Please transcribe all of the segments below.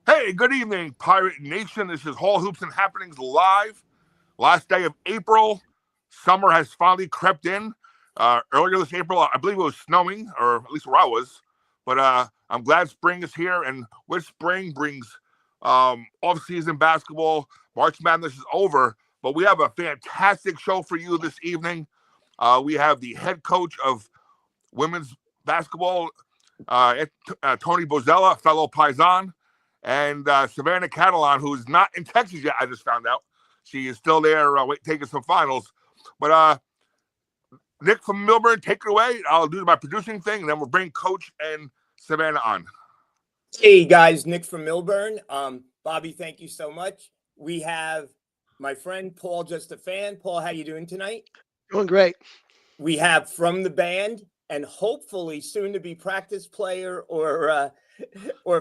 Hey, good evening, Pirate Nation. This is Hall Hoops and Happenings live. Last day of April. Summer has finally crept in. Earlier this April, I believe it was snowing, or at least where I was. But I'm glad spring is here, and with spring brings off-season basketball. March Madness is over, but we have a fantastic show for you this evening. We have the head coach of women's basketball, Tony BOZZELLA, fellow Paisan, and Savannah Catalan, who's not in Texas yet, I just found out. She is still there taking some finals. But Nick from Milburn, take it away. I'll do my producing thing, and then we'll bring Coach and Savannah on. Hey, guys, Nick from Milburn. Bobby, thank you so much. We have my friend Paul, just a fan. Paul, how you doing tonight? Doing great. We have from the band and hopefully soon to be practice player or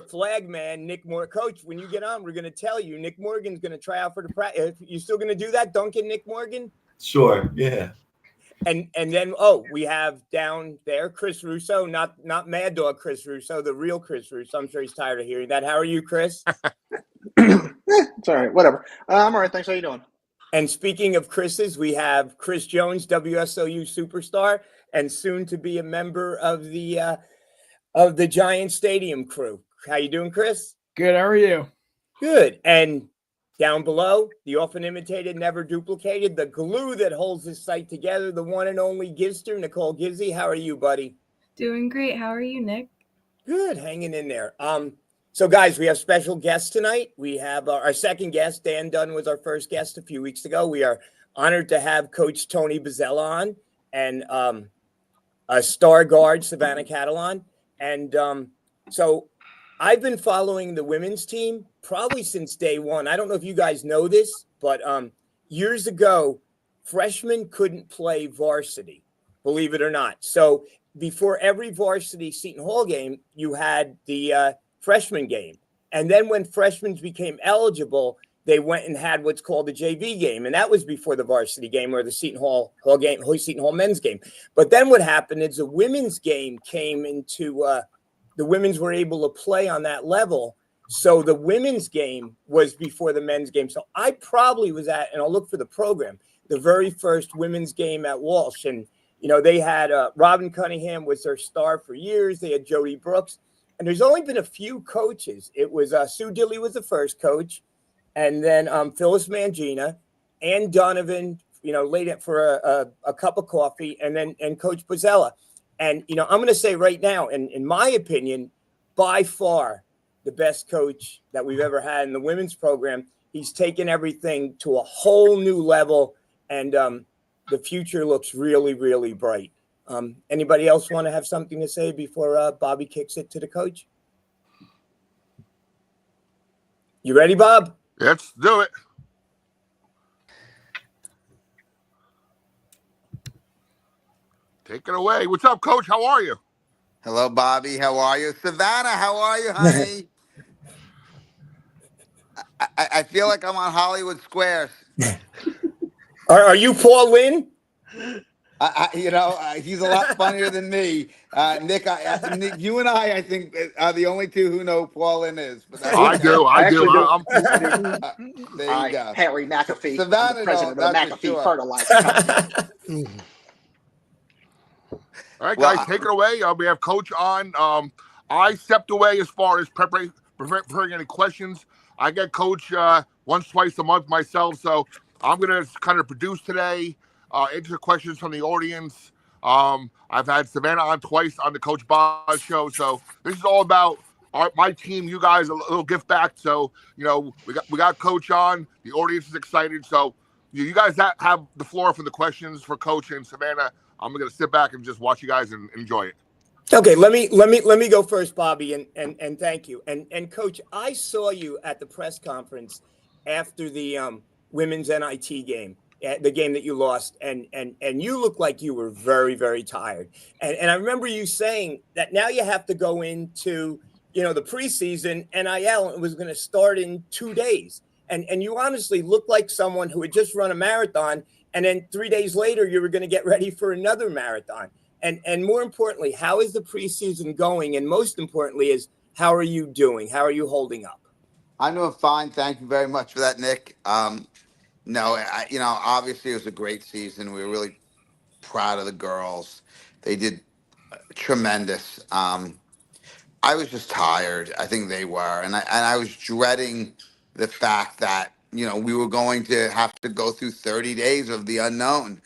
flag man, Nick Moore. Coach, when you get on, we're going to tell you Nick Morgan's going to try out for the practice. You still going to do that, Duncan, Nick Morgan? Sure, yeah. And then we have down there Chris Russo, not Mad Dog Chris Russo, the real Chris Russo. I'm sure he's tired of hearing that. How are you, Chris? It's all right. Whatever. I'm all right. Thanks. How you doing? And speaking of Chris's, we have Chris Jones, WSOU superstar, and soon to be a member of the Giant Stadium crew. How you doing, Chris? Good. How are you? Good. And down below, the often imitated, never duplicated, the glue that holds this site together, the one and only Gizster, Nicole Gizzy. How are you, buddy? Doing great. How are you, Nick? Good. Hanging in there. So, guys, we have special guests tonight. We have our second guest. Dan Dunn was our first guest a few weeks ago. We are honored to have Coach Tony BOZZELLA on and a star guard, Savannah Catalan. And so I've been following the women's team probably since day one. I don't know if you guys know this, but years ago, freshmen couldn't play varsity, believe it or not. So before every varsity Seton Hall game, you had the freshman game. And then when freshmen became eligible, they went and had what's called the JV game. And that was before the varsity game or the Seton Hall game, Seton Hall men's game. But then what happened is the women's game came into the women's were able to play on that level. So the women's game was before the men's game. So I probably was at, and I'll look for the program, the very first women's game at Walsh. And, you know, they had Robin Cunningham was their star for years. They had Jody Brooks. And there's only been a few coaches. It was Sue Dilley was the first coach. And then Phyllis Mangina, Ann Donovan, you know, laid it for a cup of coffee, and Coach BOZZELLA. And, you know, I'm going to say right now, in my opinion, by far the best coach that we've ever had in the women's program. He's taken everything to a whole new level, and the future looks really, really bright. Anybody else want to have something to say before Bobby kicks it to the coach? You ready, Bob? Let's do it. Take it away. What's up, Coach? How are you? Hello, Bobby. How are you? Savannah, how are you, honey? I feel like I'm on Hollywood Squares. Are you Paul Lynn? He's a lot funnier than me. Nick, Nick, you and I think, are the only two who know who Paul Lynn is. But I do. There you go. Harry McAfee, Savannah, the president of the McAfee sure. Fertilizer Company. All right, guys, take it away. We have Coach on. I stepped away as far as preparing any questions. I get Coach once, twice a month myself, so I'm going to kind of produce today, answer questions from the audience. I've had Savannah on twice on the Coach Boz show, so this is all about my team. You guys, a little gift back. So, you know, we got Coach on. The audience is excited. So, you guys have the floor for the questions for Coach and Savannah. I'm going to sit back and just watch you guys and enjoy it. Okay, let me go first, Bobby, and thank you. And Coach, I saw you at the press conference after the women's NIT game, the game that you lost, and you looked like you were very, very tired. And I remember you saying that now you have to go into, you know, the preseason NIL, and it was going to start in 2 days. And you honestly looked like someone who had just run a marathon, and then 3 days later you were going to get ready for another marathon. And more importantly, how is the preseason going? And most importantly is, How are you doing? How are you holding up? I'm doing fine. Thank you very much for that, Nick. No, obviously it was a great season. We were really proud of the girls. They did tremendous. I was just tired. I think they were, and I was dreading the fact that we were going to have to go through 30 days of the unknown.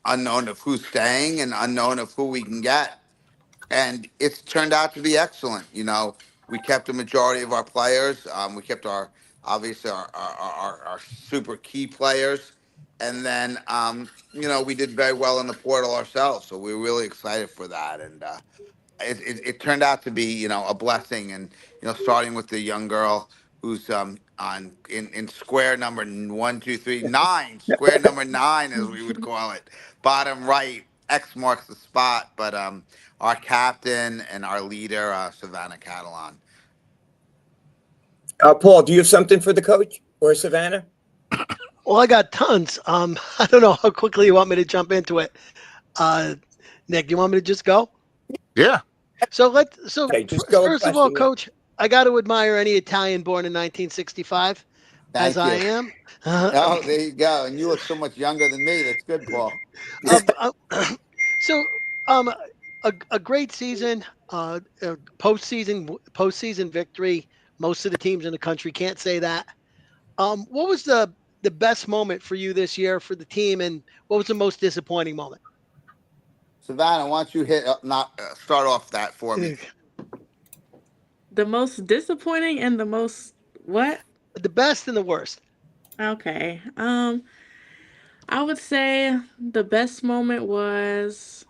Unknown of who's staying and unknown of who we can get, and it's turned out to be excellent. We kept the majority of our players. We kept our obviously our super key players, and then we did very well in the portal ourselves. So we were really excited for that, and it turned out to be a blessing. And starting with the young girl who's on in square number 1, 2, 3, 9, square number 9 as we would call it, bottom right. X marks the spot, but our captain and our leader, Savannah Catalan. Paul, do you have something for the coach or Savannah? Well, I got tons. I don't know how quickly you want me to jump into it. Nick, you want me to just go? Yeah. So Okay, just go first of all, question, yeah. Coach, I got to admire any Italian born in 1965, as Thank I you. am. Oh, there you go. And you look so much younger than me. That's good, Paul. So, um, a great season, postseason victory. Most of the teams in the country can't say that. What was the best moment for you this year for the team, and what was the most disappointing moment? Savannah, why don't you start off that for me? The most disappointing and the most what? The best and the worst. Okay. I would say the best moment was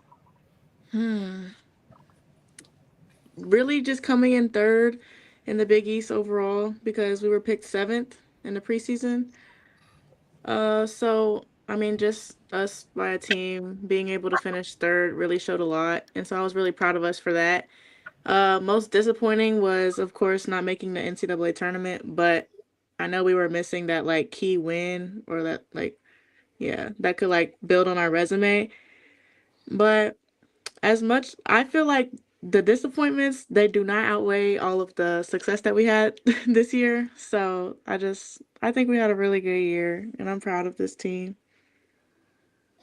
really just coming in third in the Big East overall because we were picked 7th in the preseason. So I mean, just us by a team being able to finish third really showed a lot, and so I was really proud of us for that. Most disappointing was, of course, not making the NCAA tournament, but I know we were missing that like key win or that like yeah, that could like build on our resume. But as much I feel like the disappointments, they do not outweigh all of the success that we had this year. So I think we had a really good year and I'm proud of this team.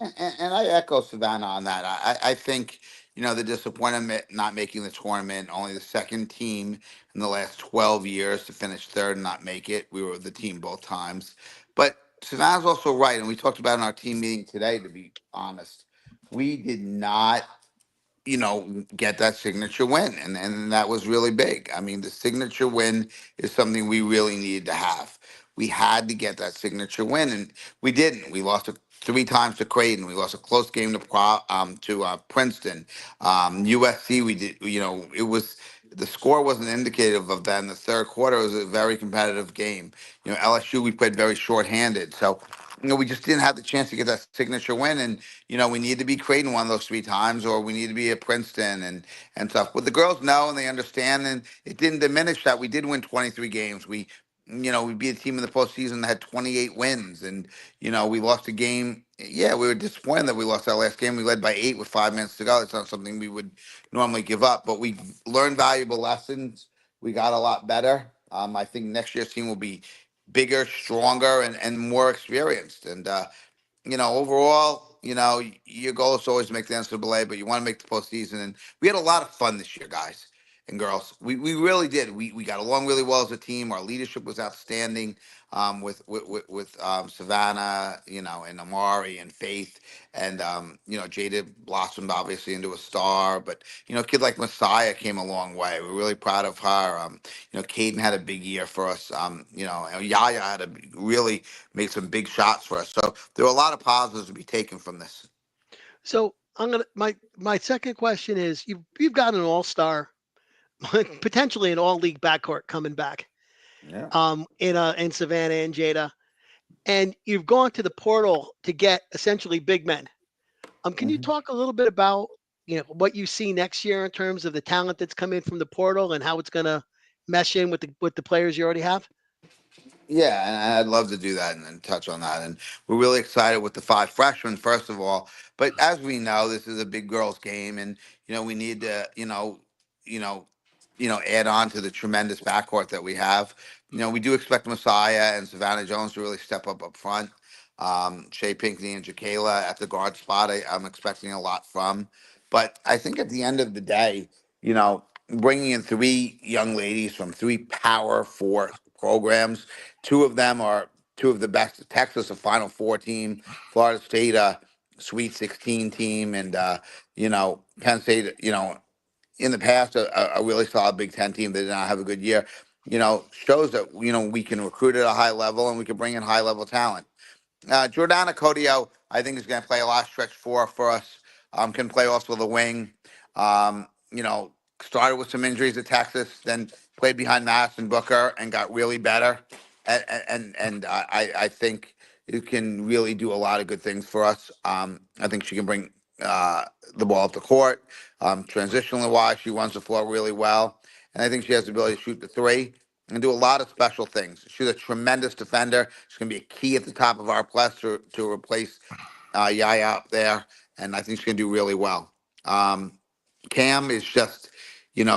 And I echo Savannah on that. I think, the disappointment not making the tournament, only the second team in the last 12 years to finish third and not make it. We were the team both times. But Savannah's also right. And we talked about in our team meeting today, to be honest. We did not get that signature win. And that was really big. I mean, the signature win is something we really needed to have. We had to get that signature win, and we didn't. We lost 3 times to Creighton. We lost a close game to Princeton. USC, we did. It was the score wasn't indicative of that in the third quarter. It was a very competitive game. LSU, we played very shorthanded. So, we just didn't have the chance to get that signature win. And we need to be Creighton one of those 3 times, or we need to be at Princeton and stuff. But the girls know and they understand, and it didn't diminish that we did win 23 games. We beat a team in the postseason that had 28 wins, and we lost a game. Yeah, we were disappointed that we lost our last game. We led by 8 with 5 minutes to go. It's not something we would normally give up, but we learned valuable lessons. We got a lot better. I think next year's team will be bigger, stronger, and more experienced. And overall, your goal is to always make the NCAA, but you want to make the postseason. And we had a lot of fun this year, guys and girls. We really did. We got along really well as a team. Our leadership was outstanding, with Savannah, and Amari and Faith, and Jada blossomed obviously into a star. But a kid like Messiah came a long way. We're really proud of her. Caden had a big year for us. And Yaya had really made some big shots for us. So there were a lot of positives to be taken from this. So my second question is you've got an all-star, potentially an all-league backcourt coming back. Yeah. In Savannah and Jada, and you've gone to the portal to get essentially big men. Can you talk a little bit about what you see next year in terms of the talent that's come in from the portal and how it's going to mesh in with the players you already have? Yeah, and I'd love to do that and touch on that. And we're really excited with the 5 freshmen, first of all. But as we know, this is a big girls' game, and we need to, add on to the tremendous backcourt that we have. We do expect Messiah and Savannah Jones to really step up front. Shea Pinckney and Jacayla at the guard spot, I'm expecting a lot from. But I think at the end of the day, bringing in three young ladies from three Power Four programs, two of them are two of the best. Texas, a Final Four team, Florida State, a Sweet 16 team, and Penn State, in the past, a really solid Big Ten team that did not have a good year, shows that we can recruit at a high level and we can bring in high level talent. Jordana Codio, I think, is going to play a lot of stretch four for us. Can play also the wing. Started with some injuries at Texas, then played behind Madison Booker and got really better. And I think it can really do a lot of good things for us. I think she can bring the ball up the court. Transitionally wise, she runs the floor really well. And I think she has the ability to shoot the three and do a lot of special things. She's a tremendous defender. She's going to be a key at the top of our press to replace Yaya up there. And I think she's going to do really well. Cam is just,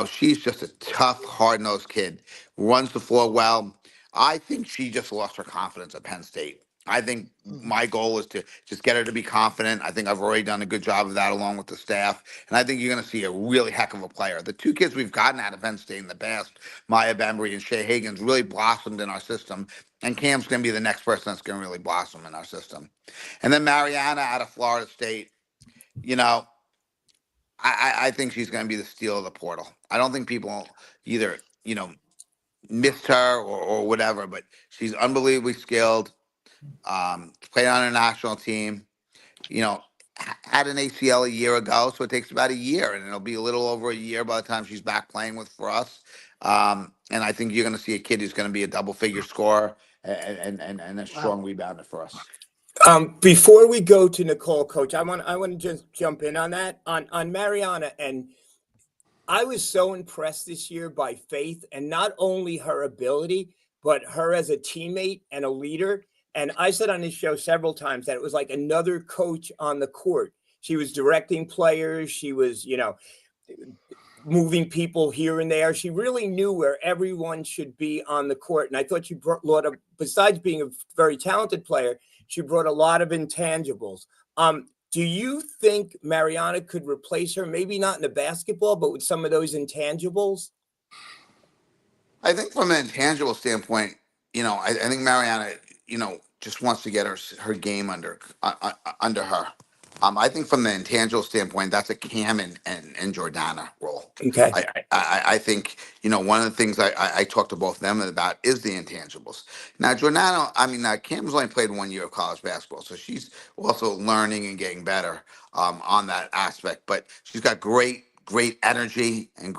she's just a tough, hard-nosed kid. Runs the floor well. I think she just lost her confidence at Penn State. I think my goal is to just get her to be confident. I think I've already done a good job of that along with the staff. And I think you're going to see a really heck of a player. The two kids we've gotten out of Penn State in the past, Maya Bembry and Shea Higgins, really blossomed in our system. And Cam's going to be the next person that's going to really blossom in our system. And then Mariana out of Florida State, I think she's going to be the steal of the portal. I don't think people either, missed her or whatever, but she's unbelievably skilled. Played on a national team. Had an ACL a year ago, so it takes about a year, and it'll be a little over a year by the time she's back playing for us. And I think you're going to see a kid who's going to be a double-figure scorer and a strong rebounder for us. Before we go to Nicole, Coach, I want to just jump in on that on Mariana, and I was so impressed this year by Faith, and not only her ability, but her as a teammate and a leader. And I said on this show several times that it was like another coach on the court. She was directing players. She was, moving people here and there. She really knew where everyone should be on the court. And I thought she brought a lot of, besides being a very talented player, she brought a lot of intangibles. Do you think Mariana could replace her? Maybe not in the basketball, but with some of those intangibles? I think from an intangible standpoint, I think Mariana, just wants to get her game under her. I think from the intangible standpoint, that's a Cam and Jordana role. Okay. I think, one of the things I talked to both of them about is the intangibles. Now, Jordana, Cam's only played 1 year of college basketball, so she's also learning and getting better on that aspect. But she's got great energy and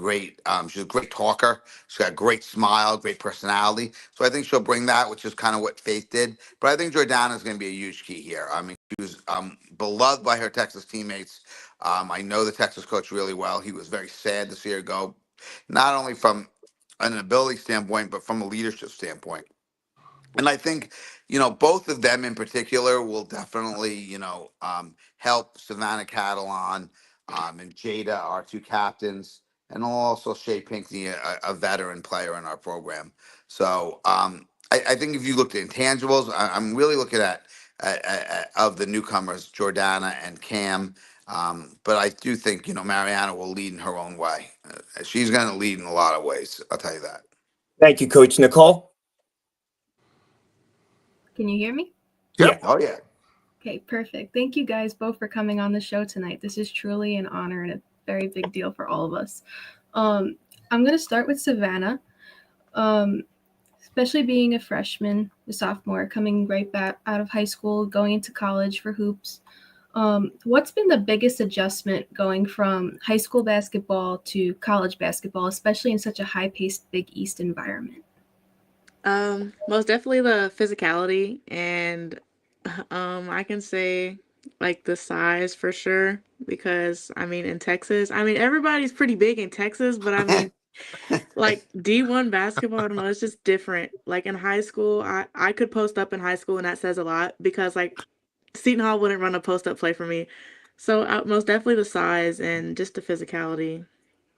she's a great talker. She's got a great smile, great personality. So I think she'll bring that, which is kind of what Faith did. But I think Jordana is going to be a huge key here. She was beloved by her Texas teammates. I know the Texas coach really well. He was very sad to see her go, not only from an ability standpoint, but from a leadership standpoint. And I think, both of them in particular will definitely, help Savannah Catalan and Jada, our two captains, and also Shea Pinckney, a veteran player in our program. So I think if you looked at intangibles, I'm really looking at of the newcomers, Jordana and Cam. But I do think, Mariana will lead in her own way. She's going to lead in a lot of ways. I'll tell you that. Thank you, Coach. Nicole? Can you hear me? Yeah. Oh, yeah. Okay, perfect. Thank you guys both for coming on the show tonight. This is truly an honor and a very big deal for all of us. I'm going to start with Savannah, especially being a freshman, a sophomore, coming right back out of high school, going into college for hoops. What's been the biggest adjustment going from high school basketball to college basketball, especially in such a high-paced Big East environment? Most definitely the physicality, and I can say like the size for sure, because in Texas, everybody's pretty big in Texas, but like D1 basketball, I don't know, it's just different. Like in high school, I could post up in high school, and that says a lot, because like Seton Hall wouldn't run a post up play for me. So most definitely the size and just the physicality.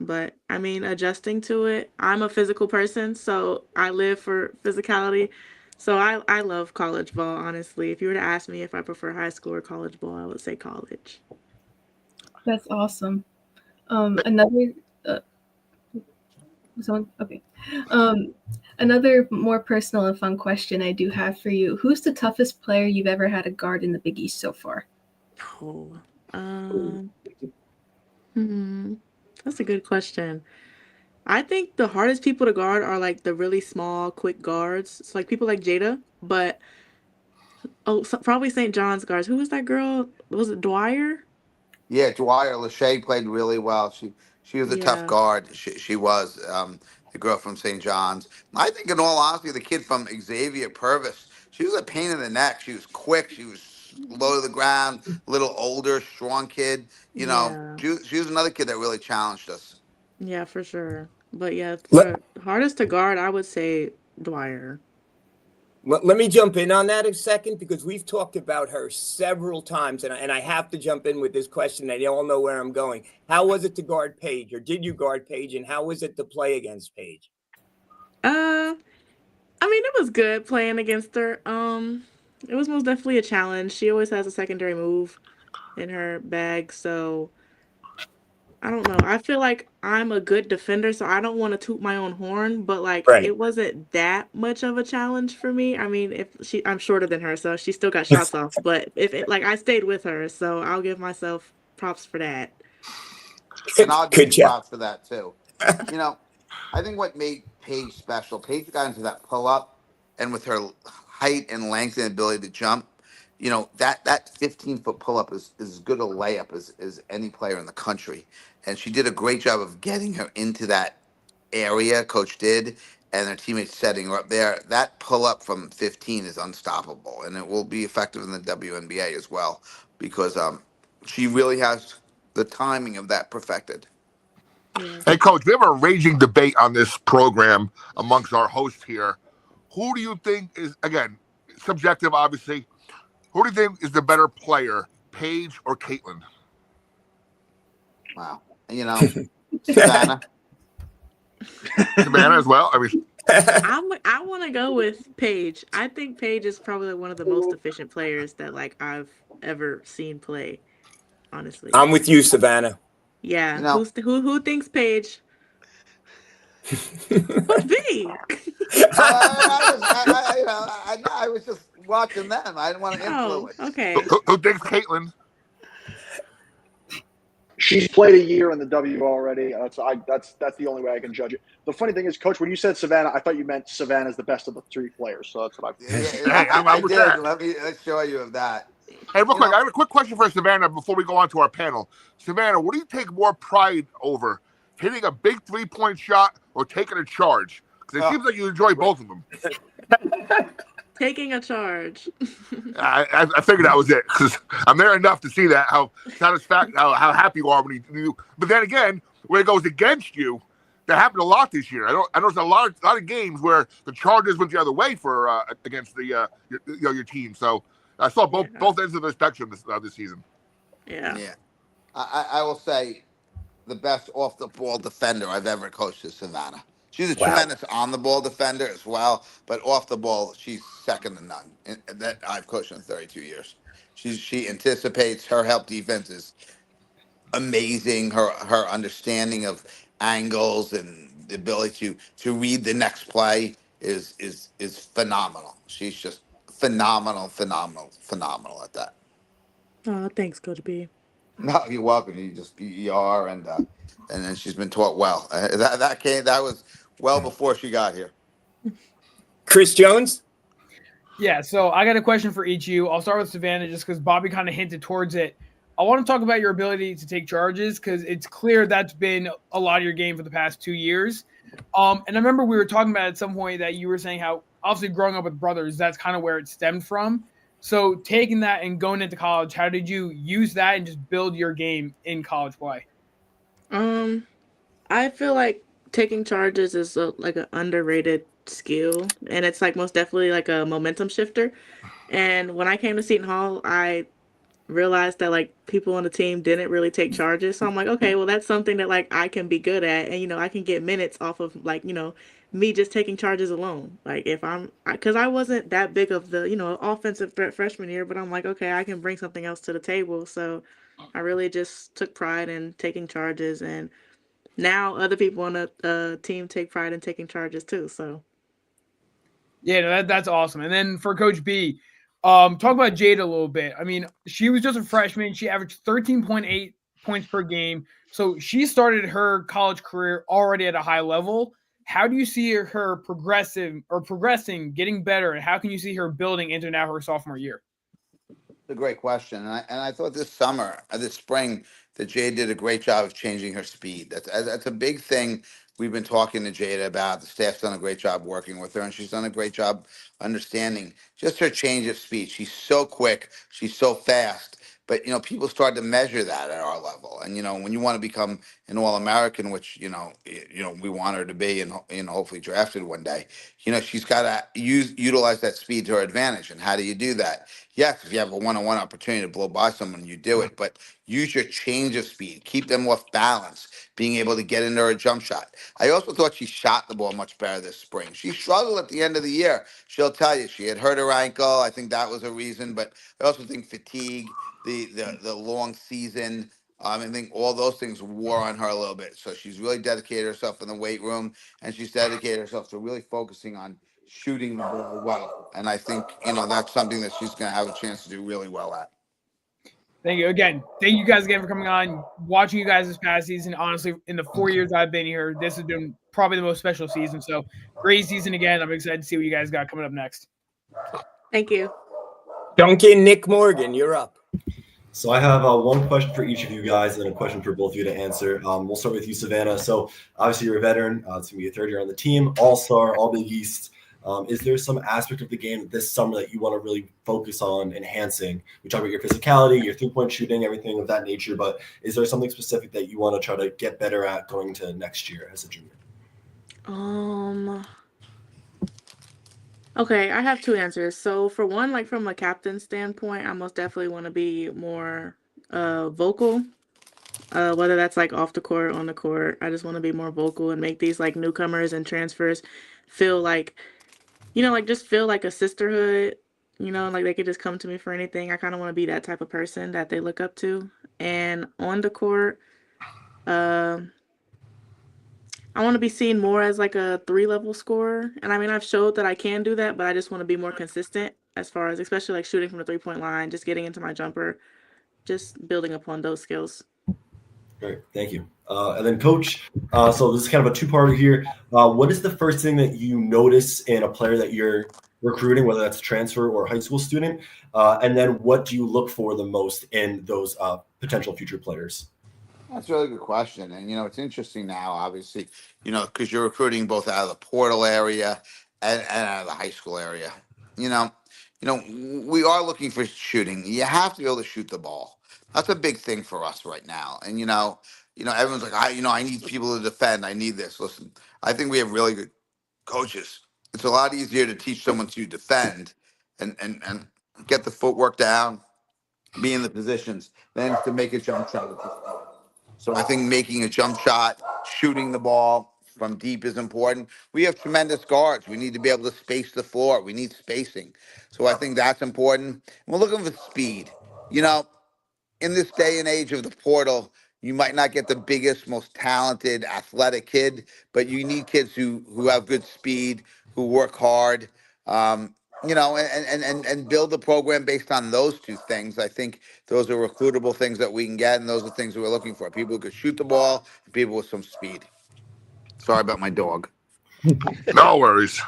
But I mean, adjusting to it. I'm a physical person, so I live for physicality. So I love college ball, honestly. If you were to ask me if I prefer high school or college ball, I would say college. That's awesome. Another someone okay. Another more personal and fun question I do have for you. Who's the toughest player you've ever had to guard in the Big East so far? Oh, that's a good question. I think the hardest people to guard are like the really small, quick guards. It's like people like Jada, but probably St. John's guards. Who was that girl? Was it Dwyer? Yeah, Dwyer Lachey played really well. She was a tough Yeah, guard. She was the girl from St. John's. I think, in all honesty, the kid from Xavier Purvis. She was a pain in the neck. She was quick. She was low to the ground. A little older, strong kid. yeah, She was another kid that really challenged us. yeah, for sure. But yeah, Let, for hardest to guard, I would say Dwyer. let me jump in on that a second because we've talked about her several times, and I have to jump in with this question. They all know where I'm going. How was it to guard Paige, or did you guard Paige, and how was it to play against Paige? Uh, I mean, it was good playing against her. It was most definitely a challenge. She always has a secondary move in her bag, so I don't know. I feel like I'm a good defender, so I don't want to toot my own horn, but like Right. it wasn't that much of a challenge for me. I mean, I'm shorter than her, so she still got shots off, but if it like I stayed with her, so I'll give myself props for that. And I'll give Good you job. props for that too. I think what made Paige special, Paige got into that pull up, and with her height and length and ability to jump, that 15-foot pull up is as good a layup as any player in the country. And she did a great job of getting her into that area, Coach did, and her teammates setting her up there. That pull up from 15 is unstoppable, and it will be effective in the WNBA as well because she really has the timing of that perfected. Yeah. Hey, Coach, we have a raging debate on this program amongst our hosts here. Who do you think is, again, subjective, obviously, who do you think is the better player, Paige or Caitlin? Wow. Savannah. Savannah as well? I mean, I want to go with Paige. I think Paige is probably one of the most efficient players that like I've ever seen play, honestly. I'm with you, Savannah. Yeah, You know, who thinks Paige? Coach B. I was just watching them. I didn't want to Oh, influence. okay. who thinks Caitlin? She's played a year in the W already. That's the only way I can judge it. The funny thing is, Coach, when you said Savannah, I thought you meant Savannah's the best of the three players. So that's what I. Hey, I'm with did. that. Let's show you of that. Hey, real quick, I have a quick question for Savannah before we go on to our panel. Savannah, what do you take more pride over, hitting a big three-point shot or taking a charge? Because it seems like you enjoy both of them. Taking a charge. I figured that was it because I'm there enough to see that how happy you are when you. But then again, when it goes against you, that happened a lot this year. I know there's a lot of games where the Chargers went the other way for against the your team. So I saw both ends of the spectrum this season. Yeah. Yeah. I will say the best off the ball defender I've ever coached is Savannah. She's a tremendous on the ball defender as well, but off the ball, she's second to none. That I've coached in 32 years. She anticipates. Her help defense is amazing. Her understanding of angles and the ability to read the next play is phenomenal. She's just phenomenal at that. Oh, thanks, Coach B. No, you're welcome. You are, and then she's been taught well. That was well before she got here. Chris Jones? Yeah, so I got a question for each of you. I'll start with Savannah just because Bobby kind of hinted towards it. I want to talk about your ability to take charges because it's clear that's been a lot of your game for the past 2 years. And I remember we were talking about at some point that you were saying how obviously growing up with brothers, that's kind of where it stemmed from. So taking that and going into college, how did you use that and just build your game in college play? I feel like taking charges is like an underrated skill, and it's like most definitely like a momentum shifter. And when I came to Seton Hall, I realized that like people on the team didn't really take charges. So I'm like, okay, well that's something that like I can be good at, and I can get minutes off of like me just taking charges alone. Like if because I wasn't that big of the offensive threat freshman year, but I'm like, okay, I can bring something else to the table. So I really just took pride in taking charges, and now other people on the team take pride in taking charges too. So Yeah, no, that's awesome. And then for Coach B, talk about Jada a little bit. I mean, she was just a freshman. She averaged 13.8 points per game. So she started her college career already at a high level. How do you see her progressing, getting better, and how can you see her building into now her sophomore year? A great question, and I thought this spring, that Jade did a great job of changing her speed. That's a big thing we've been talking to Jada about. The staff's done a great job working with her, and she's done a great job understanding just her change of speed. She's so quick, she's so fast. But people start to measure that at our level, and when you want to become an All-American, which we want her to be, and hopefully drafted one day. She's got to utilize that speed to her advantage. And how do you do that? Yes, if you have a one-on-one opportunity to blow by someone, you do it. But use your change of speed. Keep them off balance. Being able to get into a jump shot. I also thought she shot the ball much better this spring. She struggled at the end of the year. She'll tell you she had hurt her ankle. I think that was a reason. But I also think fatigue, the long season. I think all those things wore on her a little bit. So she's really dedicated herself in the weight room, and she's dedicated herself to really focusing on shooting the ball well. And I think, that's something that she's going to have a chance to do really well at. Thank you again. Thank you guys again for coming on, watching you guys this past season. Honestly, in the 4 years I've been here, this has been probably the most special season. So great season again. I'm excited to see what you guys got coming up next. thank you. Duncan, Nick Morgan, you're up. So I have one question for each of you guys and a question for both of you to answer. We'll start with you, Savannah. So obviously you're a veteran. It's going to be your third year on the team, all-star, all Big East. Is there some aspect of the game this summer that you want to really focus on enhancing? We talk about your physicality, your three-point shooting, everything of that nature, but is there something specific that you want to try to get better at going into next year as a junior? Okay, I have two answers. So for one, like from a captain standpoint, I most definitely want to be more vocal. Whether that's like off the court, on the court. I just want to be more vocal and make these like newcomers and transfers feel like, like just feel like a sisterhood, like they could just come to me for anything. I kind of want to be that type of person that they look up to. And on the court, I want to be seen more as like a 3-level scorer. And I mean, I've showed that I can do that, but I just want to be more consistent as far as, especially like shooting from the 3-point line, just getting into my jumper, just building upon those skills. Great, thank you. And then Coach, so this is kind of a two-parter here. What is the first thing that you notice in a player that you're recruiting, whether that's a transfer or a high school student? And then what do you look for the most in those potential future players? That's a really good question. And, it's interesting now, obviously, because you're recruiting both out of the portal area and out of the high school area. We are looking for shooting. You have to be able to shoot the ball. That's a big thing for us right now. And, everyone's like, I need people to defend. I need this. Listen, I think we have really good coaches. It's a lot easier to teach someone to defend and get the footwork down, be in the positions, than to make a jump shot. So I think making a jump shot, shooting the ball from deep is important. We have tremendous guards. We need to be able to space the floor. We need spacing. So I think that's important. And we're looking for speed. In this day and age of the portal, you might not get the biggest, most talented, athletic kid, but you need kids who have good speed, who work hard, and build the program based on those two things. I think those are recruitable things that we can get, and those are things that we're looking for. People who could shoot the ball, and people with some speed. Sorry about my dog. No worries.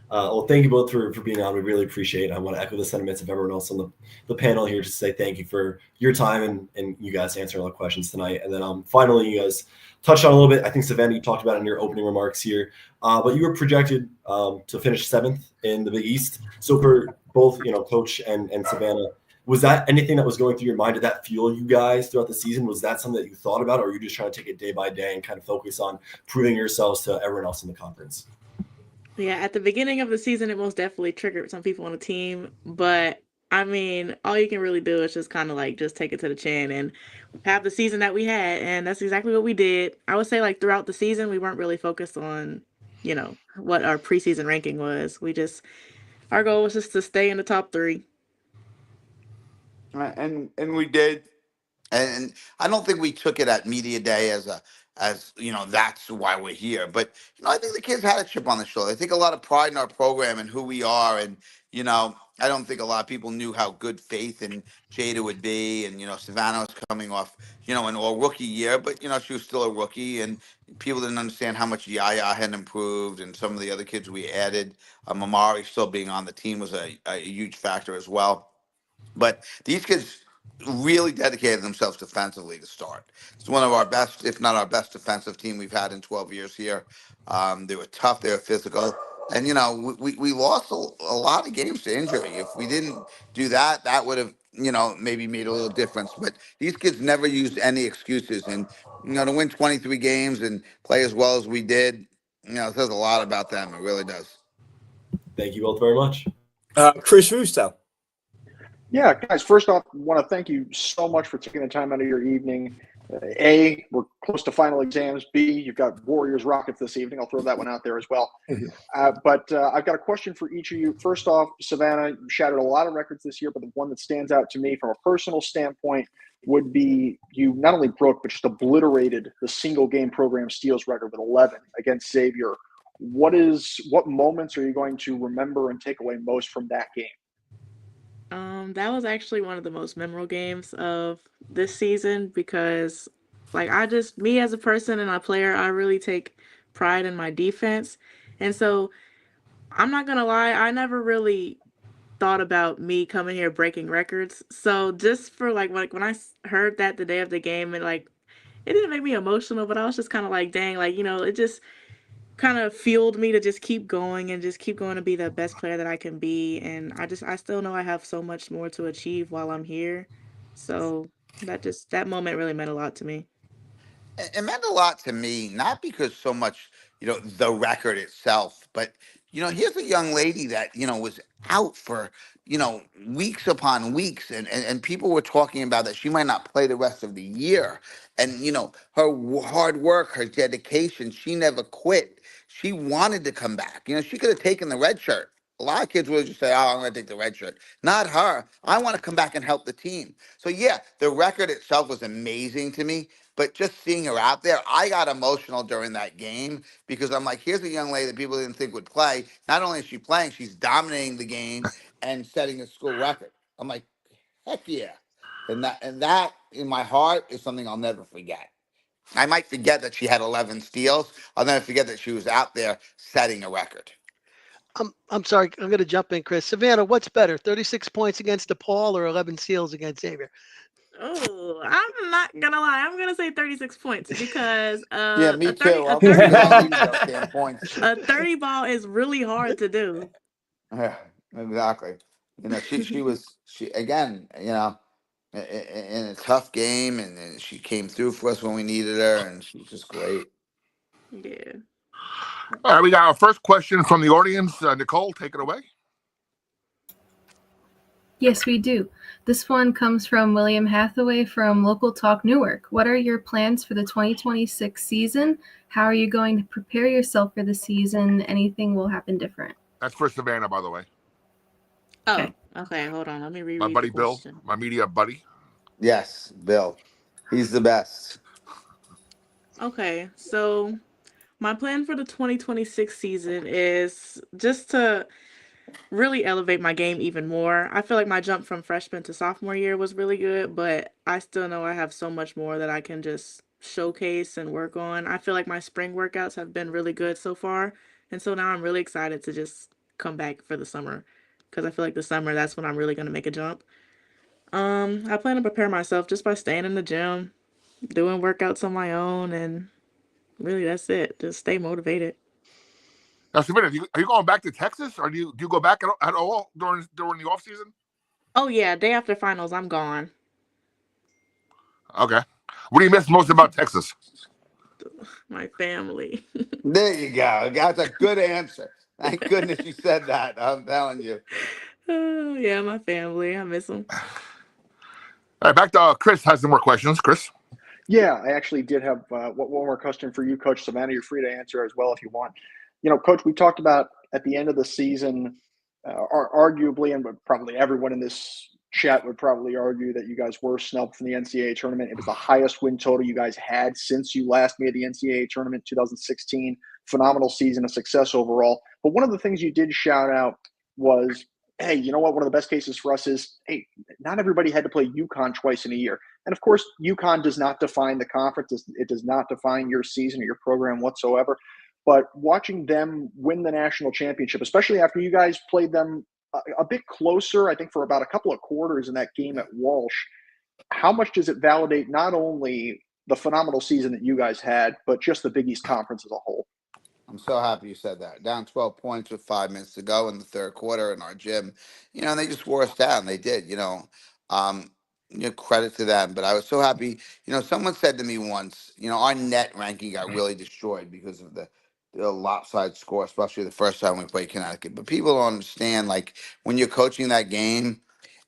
Well, thank you both for being on. We really appreciate it. I want to echo the sentiments of everyone else on the panel here to say thank you for your time and you guys answering all the questions tonight. And then finally, you guys touched on a little bit. I think, Savannah, you talked about it in your opening remarks here, but you were projected to finish 7th in the Big East. So for both, Coach and Savannah, was that anything that was going through your mind? Did that fuel you guys throughout the season? Was that something that you thought about, or are you just trying to take it day by day and kind of focus on proving yourselves to everyone else in the conference? Yeah, at the beginning of the season, it most definitely triggered some people on the team, but I mean, all you can really do is just kind of like just take it to the chin and have the season that we had, and that's exactly what we did. I would say like throughout the season, we weren't really focused on, what our preseason ranking was. Our goal was just to stay in the top three. And we did. And I don't think we took it at media day as that's why we're here. But I think the kids had a chip on the shoulder. I think a lot of pride in our program and who we are. And I don't think a lot of people knew how good Faith and Jada would be. And Savannah was coming off an all rookie year, but she was still a rookie, and people didn't understand how much Yaya had improved, and some of the other kids we added. Amari still being on the team was a huge factor as well. But these kids really dedicated themselves defensively to start. It's one of our best, if not our best, defensive team we've had in 12 years here. They were tough, they were physical. And, we lost a lot of games to injury. If we didn't do that, that would have, maybe made a little difference. But these kids never used any excuses. And, to win 23 games and play as well as we did, it says a lot about them. It really does. Thank you both very much. Chris Russo. Yeah, guys, first off, I want to thank you so much for taking the time out of your evening. A, we're close to final exams. B, you've got Warriors Rockets this evening. I'll throw that one out there as well. But I've got a question for each of you. First off, Savannah, you shattered a lot of records this year, but the one that stands out to me from a personal standpoint would be you not only broke, but just obliterated the single game program steals record with 11 against Xavier. What moments are you going to remember and take away most from that game? That was actually one of the most memorable games of this season because, me as a person and a player, I really take pride in my defense. And so, I'm not gonna lie, I never really thought about me coming here breaking records. So, just for when I heard that the day of the game, and it didn't make me emotional, but I was just kind of like, dang, it just kind of fueled me to just keep going and just keep going to be the best player that I can be. And I still know I have so much more to achieve while I'm here. So that moment really meant a lot to me. It meant a lot to me, not because so much, the record itself, but, here's a young lady that, was out for, weeks upon weeks. And people were talking about that she might not play the rest of the year. And, her hard work, her dedication, she never quit. She wanted to come back. She could have taken the red shirt. A lot of kids would just say, oh, I'm going to take the red shirt. Not her. I want to come back and help the team. So, yeah, the record itself was amazing to me. But just seeing her out there, I got emotional during that game because I'm like, here's a young lady that people didn't think would play. Not only is she playing, she's dominating the game and setting a school record. I'm like, heck yeah. And that in my heart is something I'll never forget. I might forget that she had 11 steals. I'll never forget that she was out there setting a record. I'm sorry, I'm going to jump in, Chris. Savannah, what's better, 36 points against DePaul or 11 steals against Xavier? Oh, I'm not gonna lie. I'm gonna say 36 points because yeah, me a 30, too. a 30 points. A 30 ball is really hard to do. Yeah, exactly. She again, in a tough game, and she came through for us when we needed her, and she's just great. Yeah. All right, we got our first question from the audience. Nicole, take it away. Yes, we do. This one comes from William Hathaway from Local Talk Newark. What are your plans for the 2026 season? How are you going to prepare yourself for the season? Anything will happen different? That's for Savannah, by the way. Oh, okay. Hold on. Let me reread my buddy the question. Bill, my media buddy. Yes, Bill. He's the best. Okay, so my plan for the 2026 season is just to really elevate my game even more. I feel like my jump from freshman to sophomore year was really good, but I still know I have so much more that I can just showcase and work on. I feel like my spring workouts have been really good so far, and so now I'm really excited to just come back for the summer because I feel like the summer, that's when I'm really going to make a jump. I plan to prepare myself just by staying in the gym, doing workouts on my own, and really that's it. Just stay motivated. Now, Savannah, are you going back to Texas, or do you go back at all during the off season? Oh yeah, day after finals, I'm gone. Okay. What do you miss most about Texas? My family. There you go. That's a good answer. Thank goodness you said that. I'm telling you. Yeah, my family. I miss them. All right, back to Chris has some more questions. Chris. Yeah, I actually did have one more question for you, Coach Savannah. You're free to answer as well if you want. Coach, we talked about at the end of the season, arguably, and probably everyone in this chat would probably argue that you guys were snubbed from the NCAA tournament. It was the highest win total you guys had since you last made the NCAA tournament, 2016. Phenomenal season, a success overall. But one of the things you did shout out was, hey, you know what? One of the best cases for us is, hey, not everybody had to play UConn twice in a year. And of course, UConn does not define the conference. It does not define your season or your program whatsoever. But watching them win the national championship, especially after you guys played them a bit closer, I think for about a couple of quarters in that game at Walsh, how much does it validate not only the phenomenal season that you guys had, but just the Big East Conference as a whole? I'm so happy you said that. Down 12 points with 5 minutes to go in the third quarter in our gym, and they just wore us down. They did, Um, credit to them. But I was so happy. Someone said to me once, our net ranking got really destroyed because of the lopsided score, especially the first time we played Connecticut. But people don't understand, like, when you're coaching that game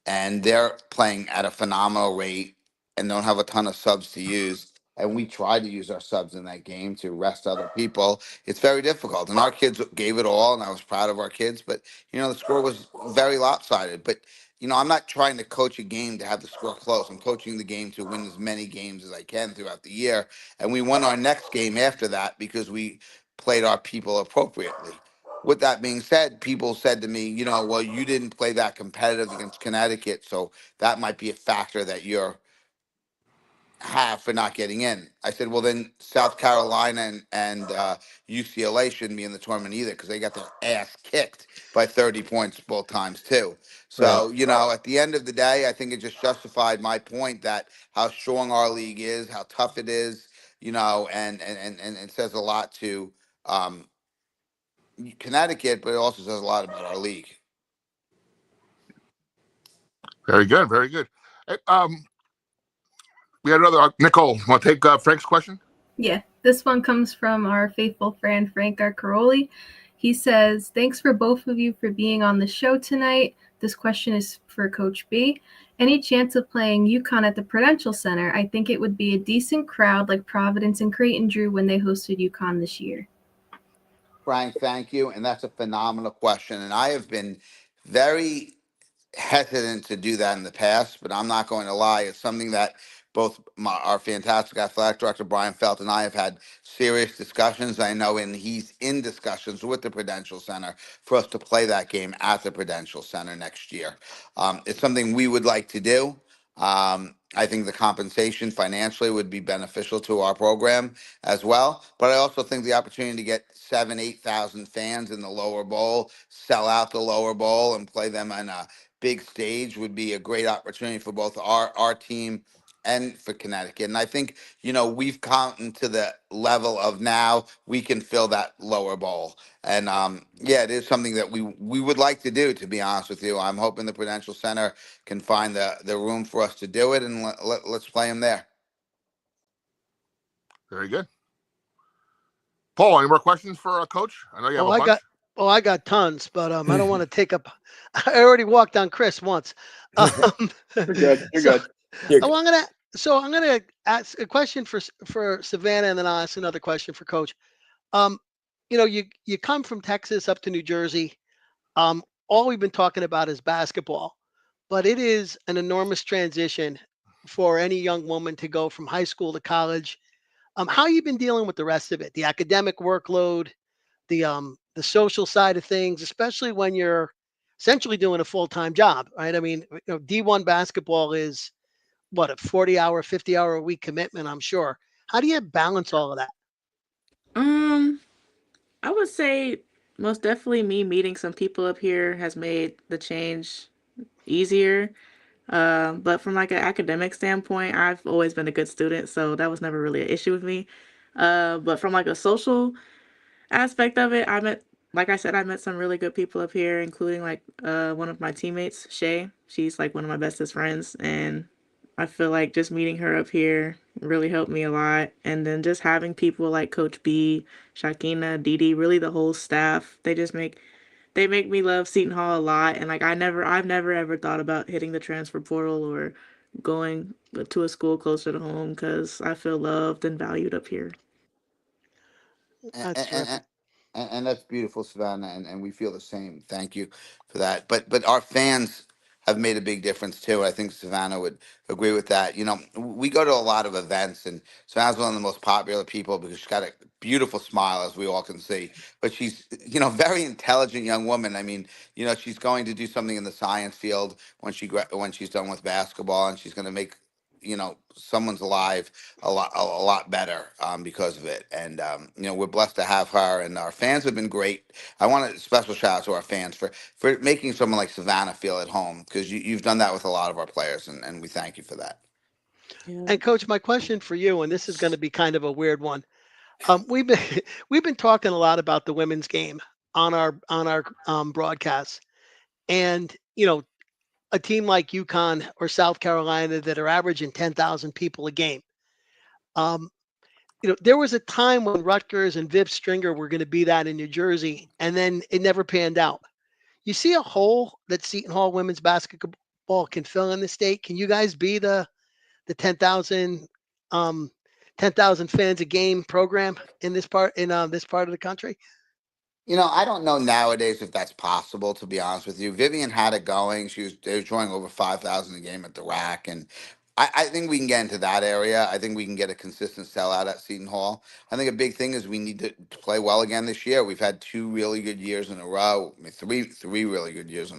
and they're playing at a phenomenal rate and don't have a ton of subs to use. And we tried to use our subs in that game to rest other people. It's very difficult. And our kids gave it all, and I was proud of our kids. But, the score was very lopsided. But, I'm not trying to coach a game to have the score close. I'm coaching the game to win as many games as I can throughout the year. And we won our next game after that because we played our people appropriately. With that being said, people said to me, well, you didn't play that competitive against Connecticut, so that might be a factor that you're have for not getting in. I said, well, then South Carolina and UCLA shouldn't be in the tournament either because they got their ass kicked by 30 points both times too. So, at the end of the day, I think it just justified my point that how strong our league is, how tough it is, and it says a lot to um, Connecticut, but it also says a lot about our league. Very good. Very good. Hey, we had another Nicole. Want to take Frank's question? Yeah, this one comes from our faithful friend Frank Arcaroli. He says, "Thanks for both of you for being on the show tonight. This question is for Coach B. Any chance of playing UConn at the Prudential Center? I think it would be a decent crowd like Providence and Creighton drew when they hosted UConn this year." Frank, thank you. And that's a phenomenal question. And I have been very hesitant to do that in the past, but I'm not going to lie. It's something that both our fantastic athletic director, Brian Felt, and I have had serious discussions. I know, and he's in discussions with the Prudential Center for us to play that game at the Prudential Center next year. It's something we would like to do. I think the compensation financially would be beneficial to our program as well. But I also think the opportunity to get 8,000 fans in the lower bowl, sell out the lower bowl, and play them on a big stage would be a great opportunity for both our team and for Connecticut. And I think, we've gotten to the level of now we can fill that lower bowl. And it is something that we would like to do, to be honest with you. I'm hoping the Prudential Center can find the room for us to do it, and let's play them there. Very good. Paul, any more questions for Coach? I know you have a bunch. I got tons, but I don't want to take up. I already walked on Chris once. You're good. You're good. I'm gonna ask a question for Savannah, and then I'll ask another question for Coach. You come from Texas up to New Jersey. All we've been talking about is basketball, but it is an enormous transition for any young woman to go from high school to college. How you been dealing with the rest of it? The academic workload, the social side of things, especially when you're essentially doing a full-time job, right? I mean, D1 basketball is what, a 40-hour, 50-hour a week commitment, I'm sure. How do you balance all of that? I would say most definitely me meeting some people up here has made the change easier. But from like an academic standpoint, I've always been a good student, so that was never really an issue with me. But from like a social aspect of it, like I said, I met some really good people up here, including like one of my teammates, Shay. She's like one of my bestest friends, and I feel like just meeting her up here really helped me a lot. And then just having people like Coach B, Shakina, Didi, really the whole staff, they just make they make me love Seton Hall a lot. And like I've never ever thought about hitting the transfer portal or going to a school closer to home because I feel loved and valued up here. and, That's and, terrific. and that's beautiful, Savannah, and we feel the same. Thank you for that. But our fans have made a big difference too. I think Savannah would agree with that. You know, we go to a lot of events, and Savannah's one of the most popular people because she's got a beautiful smile, as we all can see. But she's, very intelligent young woman. I mean, she's going to do something in the science field when she's done with basketball, and she's going to make someone's life a lot better because of it. And we're blessed to have her, and our fans have been great. I want a special shout out to our fans for making someone like Savannah feel at home, because you've done that with a lot of our players, and we thank you for that. Yeah. And coach, my question for you, and this is going to be kind of a weird one. We've been we've been talking a lot about the women's game on our broadcasts, and a team like UConn or South Carolina that are averaging 10,000 people a game. Um, there was a time when Rutgers and Viv Stringer were going to be that in New Jersey, and then it never panned out. You see a hole that Seton Hall women's basketball can fill in the state. Can you guys be the 10,000 um 10,000 fans a game program in this part of the country? I don't know nowadays if that's possible, to be honest with you. Vivian had it going. They were drawing over 5,000 a game at the rack. And I think we can get into that area. I think we can get a consistent sellout at Seton Hall. I think a big thing is we need to play well again this year. We've had 2 really good years in a row. I mean, three really good years.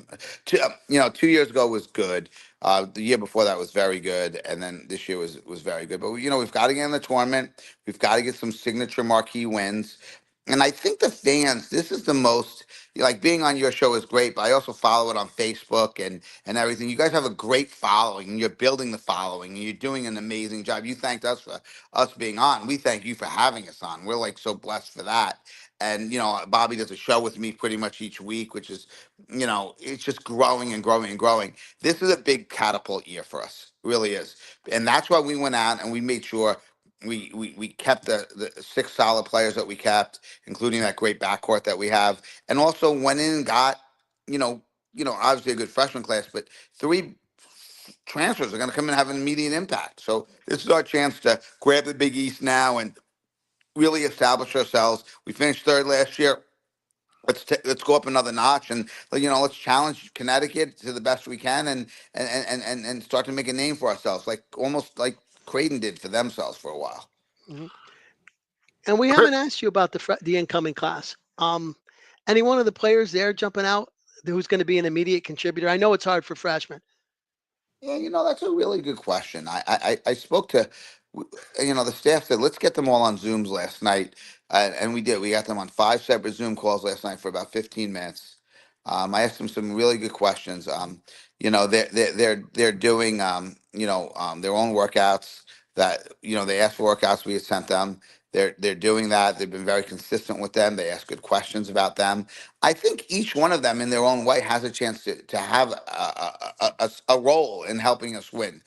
Two, 2 years ago was good. The year before that was very good, and then this year was very good. But we've got to get in the tournament. We've got to get some signature marquee wins. And I think the fans, this is the most, like, being on your show is great, but I also follow it on Facebook and everything. You guys have a great following, and you're building the following, and you're doing an amazing job. You thanked us for us being on. We thank you for having us on. We're like so blessed for that. And Bobby does a show with me pretty much each week, which is, it's just growing and growing and growing. This is a big catapult year for us, really is. And that's why we went out and we made sure we kept the six solid players that we kept, including that great backcourt that we have, and also went in and got, obviously a good freshman class, but three transfers are going to come in and have an immediate impact. So this is our chance to grab the Big East now and really establish ourselves. We finished third last year. Let's go up another notch, and let's challenge Connecticut to the best we can, and start to make a name for ourselves, like almost like Creighton did for themselves for a while. Mhm. And we Chris, haven't asked you about the incoming class. Any one of the players there jumping out who's going to be an immediate contributor? I know it's hard for freshmen. Yeah, that's a really good question. I spoke to, the staff said, let's get them all on Zooms last night. And we did. We got them on 5 separate Zoom calls last night for about 15 minutes. I asked them some really good questions. They're doing, their own workouts that, they asked for workouts, we had sent them. They're doing that. They've been very consistent with them. They ask good questions about them. I think each one of them, in their own way, has a chance to have a role in helping us win.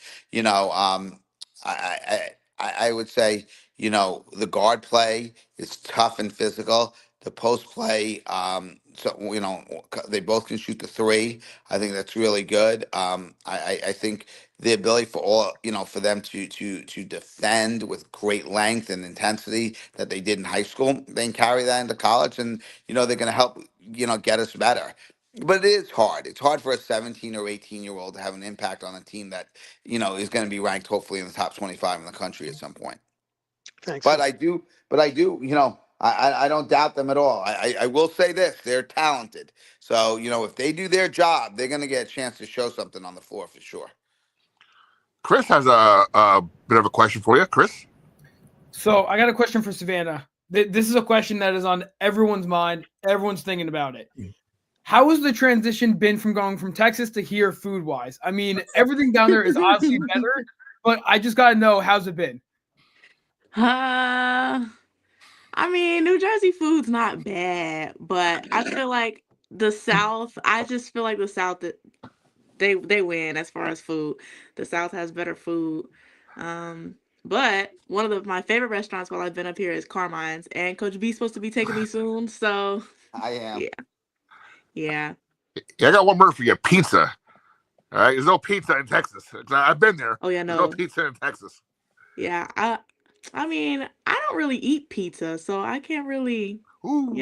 I would say, the guard play is tough and physical. The post play, they both can shoot the three. I think that's really good. I think the ability for for them to defend with great length and intensity that they did in high school, they can carry that into college, and they're going to help get us better. But it is hard. It's hard for a 17 or 18-year-old to have an impact on a team that is going to be ranked hopefully in the top 25 in the country at some point. Thanks, But coach. I don't doubt them at all. I will say this: they're talented. So if they do their job, they're going to get a chance to show something on the floor for sure. Chris has a bit of a question for you. Chris? So I got a question for Savannah. This is a question that is on everyone's mind. Everyone's thinking about it. How has the transition been from going from Texas to here food-wise? I mean, everything down there is obviously better, but I just got to know, how's it been? I mean, New Jersey food's not bad, but I feel like the South, I just feel like the South, they win as far as food. The South has better food. But one of my favorite restaurants while I've been up here is Carmine's, and Coach B's supposed to be taking me soon, so I am. yeah. Yeah. Yeah, I got one word for you: pizza. All right, there's no pizza in Texas. I've been there. Oh yeah, There's no no. pizza in Texas. Yeah. I mean, I don't really eat pizza, so I can't really, Ooh.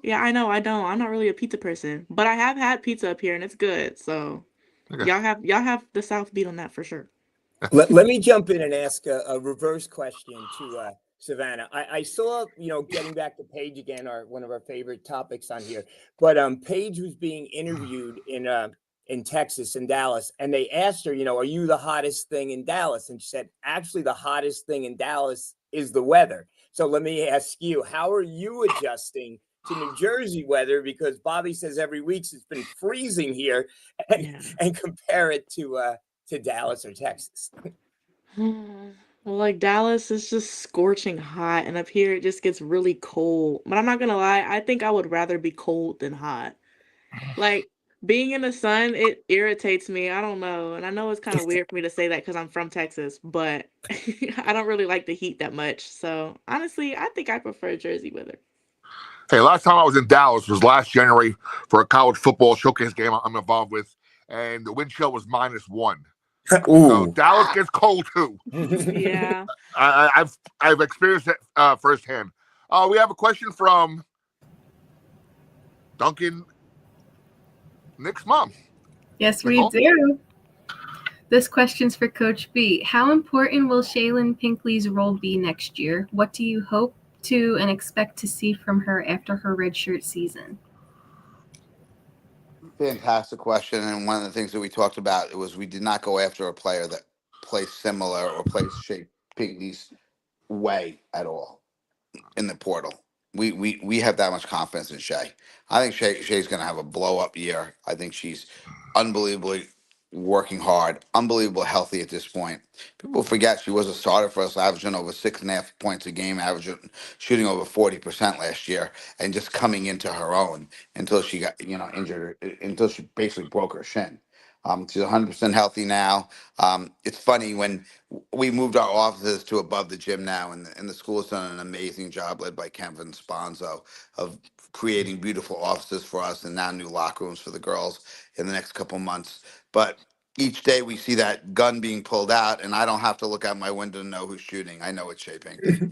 Yeah, I know I don't. I'm not really a pizza person, but I have had pizza up here and it's good. So Okay. y'all have the South beat on that for sure. Let me jump in and ask a reverse question to Savannah. I saw, getting back to Paige again, one of our favorite topics on here. But Paige was being interviewed in Texas, in Dallas, and they asked her, are you the hottest thing in Dallas? And she said, actually, the hottest thing in Dallas is the weather. So let me ask you, how are you adjusting to New Jersey weather? Because Bobby says every week it's been freezing here, Yeah. and compare it to Dallas or Texas. Well, like Dallas is just scorching hot, and up here it just gets really cold. But I'm not gonna lie, I think I would rather be cold than hot. Like being in the sun, it irritates me. I don't know. And I know it's kind of weird for me to say that because I'm from Texas, but I don't really like the heat that much. So honestly, I think I prefer Jersey weather. Hey, last time I was in Dallas was last January for a college football showcase game I'm involved with, and the wind chill was -1. So Ooh. Dallas gets cold too. Yeah. I've experienced it firsthand. We have a question from Duncan, Nick's mom. Yes, we Nicole? do. This question's for Coach B. How important will Shaylin Pinkley's role be next year? What do you hope to and expect to see from her after her redshirt season? Fantastic question. And one of the things that we talked about was we did not go after a player that plays similar or plays Shea Piggy's way at all in the portal. We have that much confidence in Shea. I think Shea's going to have a blow up year. I think she's unbelievably working hard, unbelievable healthy at this point. People forget she was a starter for us, averaging over 6.5 points a game, averaging shooting over 40% last year, and just coming into her own until she got injured, until she basically broke her shin. She's 100% healthy now. It's funny when we moved our offices to above the gym now, and the school has done an amazing job, led by Kevin Sponzo, of creating beautiful offices for us, and now new locker rooms for the girls in the next couple months. But each day we see that gun being pulled out, and I don't have to look out my window to know who's shooting. I know it's Shea Pinkley.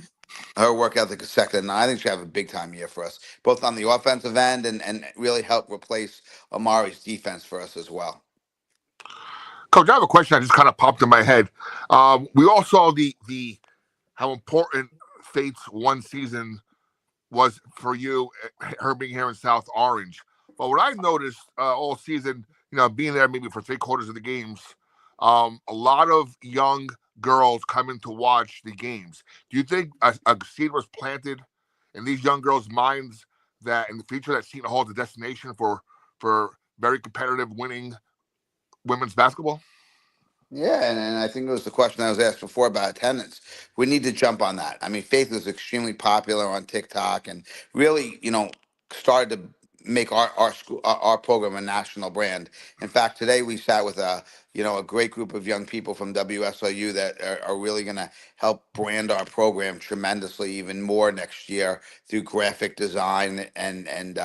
Her work ethic is second, and I think she'll have a big time year for us, both on the offensive end and really help replace Amari's defense for us as well. Coach, I have a question that just kind of popped in my head. We all saw the how important Faith's one season was for you, her being here in South Orange. But what I've noticed all season, being there maybe for 3/4 of the games, a lot of young girls coming to watch the games. Do you think a seed was planted in these young girls' minds that in the future that Seton Hall is a destination for very competitive, winning women's basketball? Yeah, and I think it was the question that was asked before about attendance. We need to jump on that. I mean, Faith was extremely popular on TikTok and really, started to make our school our program a national brand. In fact, today we sat with a great group of young people from WSOU that are really going to help brand our program tremendously, even more next year through graphic design and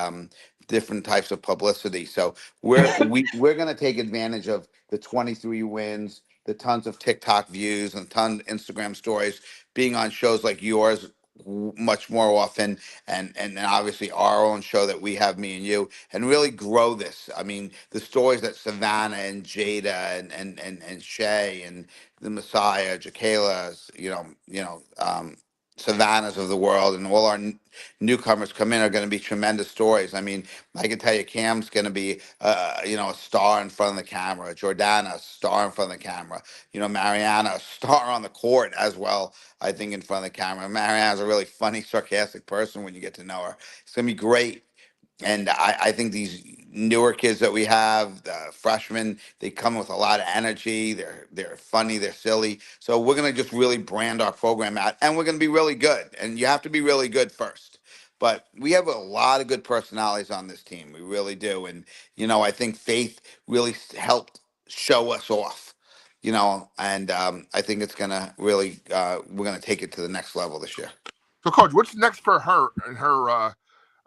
different types of publicity. So we're going to take advantage of the 23 wins, the tons of TikTok views, and tons of Instagram stories, being on shows like yours much more often, and obviously our own show that we have, me and you, and really grow this. I mean, the stories that Savannah and Jada and Shay and the Messiah, Jacayla, Savannahs of the world, and all our newcomers come in are going to be tremendous stories. I mean, I can tell you, Cam's going to be, a star in front of the camera. Jordana, a star in front of the camera. Mariana, a star on the court as well. I think in front of the camera. Mariana's a really funny, sarcastic person when you get to know her. It's going to be great. And I think these newer kids that we have, the freshmen, they come with a lot of energy. They're funny, they're silly. So we're gonna just really brand our program out, and we're gonna be really good. And you have to be really good first. But we have a lot of good personalities on this team. We really do. And I think Faith really helped show us off. And I think it's gonna really we're gonna take it to the next level this year. So, Coach, what's next for her and her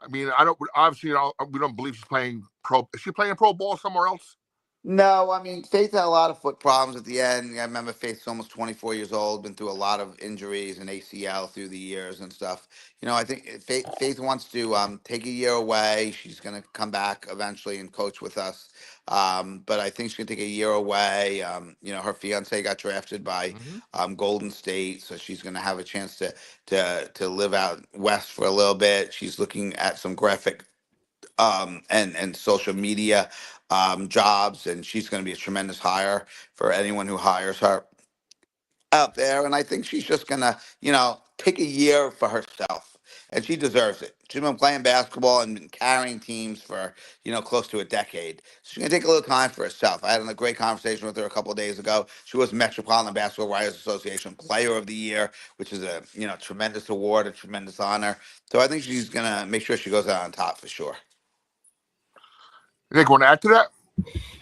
I mean, I don't obviously we don't believe she's playing pro. Is she playing pro ball somewhere else? No, I mean, Faith had a lot of foot problems at the end. I remember Faith's almost 24 years old, been through a lot of injuries and ACL through the years and stuff. I think Faith wants to take a year away. She's going to come back eventually and coach with us. But I think she's going to take a year away. Her fiance got drafted by Golden State, so she's going to have a chance to live out west for a little bit. She's looking at some graphic and social media jobs, and she's going to be a tremendous hire for anyone who hires her out there. And I think she's just going to, take a year for herself, and she deserves it. She's been playing basketball and been carrying teams for, close to a decade. She's going to take a little time for herself. I had a great conversation with her a couple of days ago. She was Metropolitan Basketball Writers Association Player of the Year, which is a, tremendous award, a tremendous honor. So I think she's going to make sure she goes out on top for sure. Nick, want to add to that?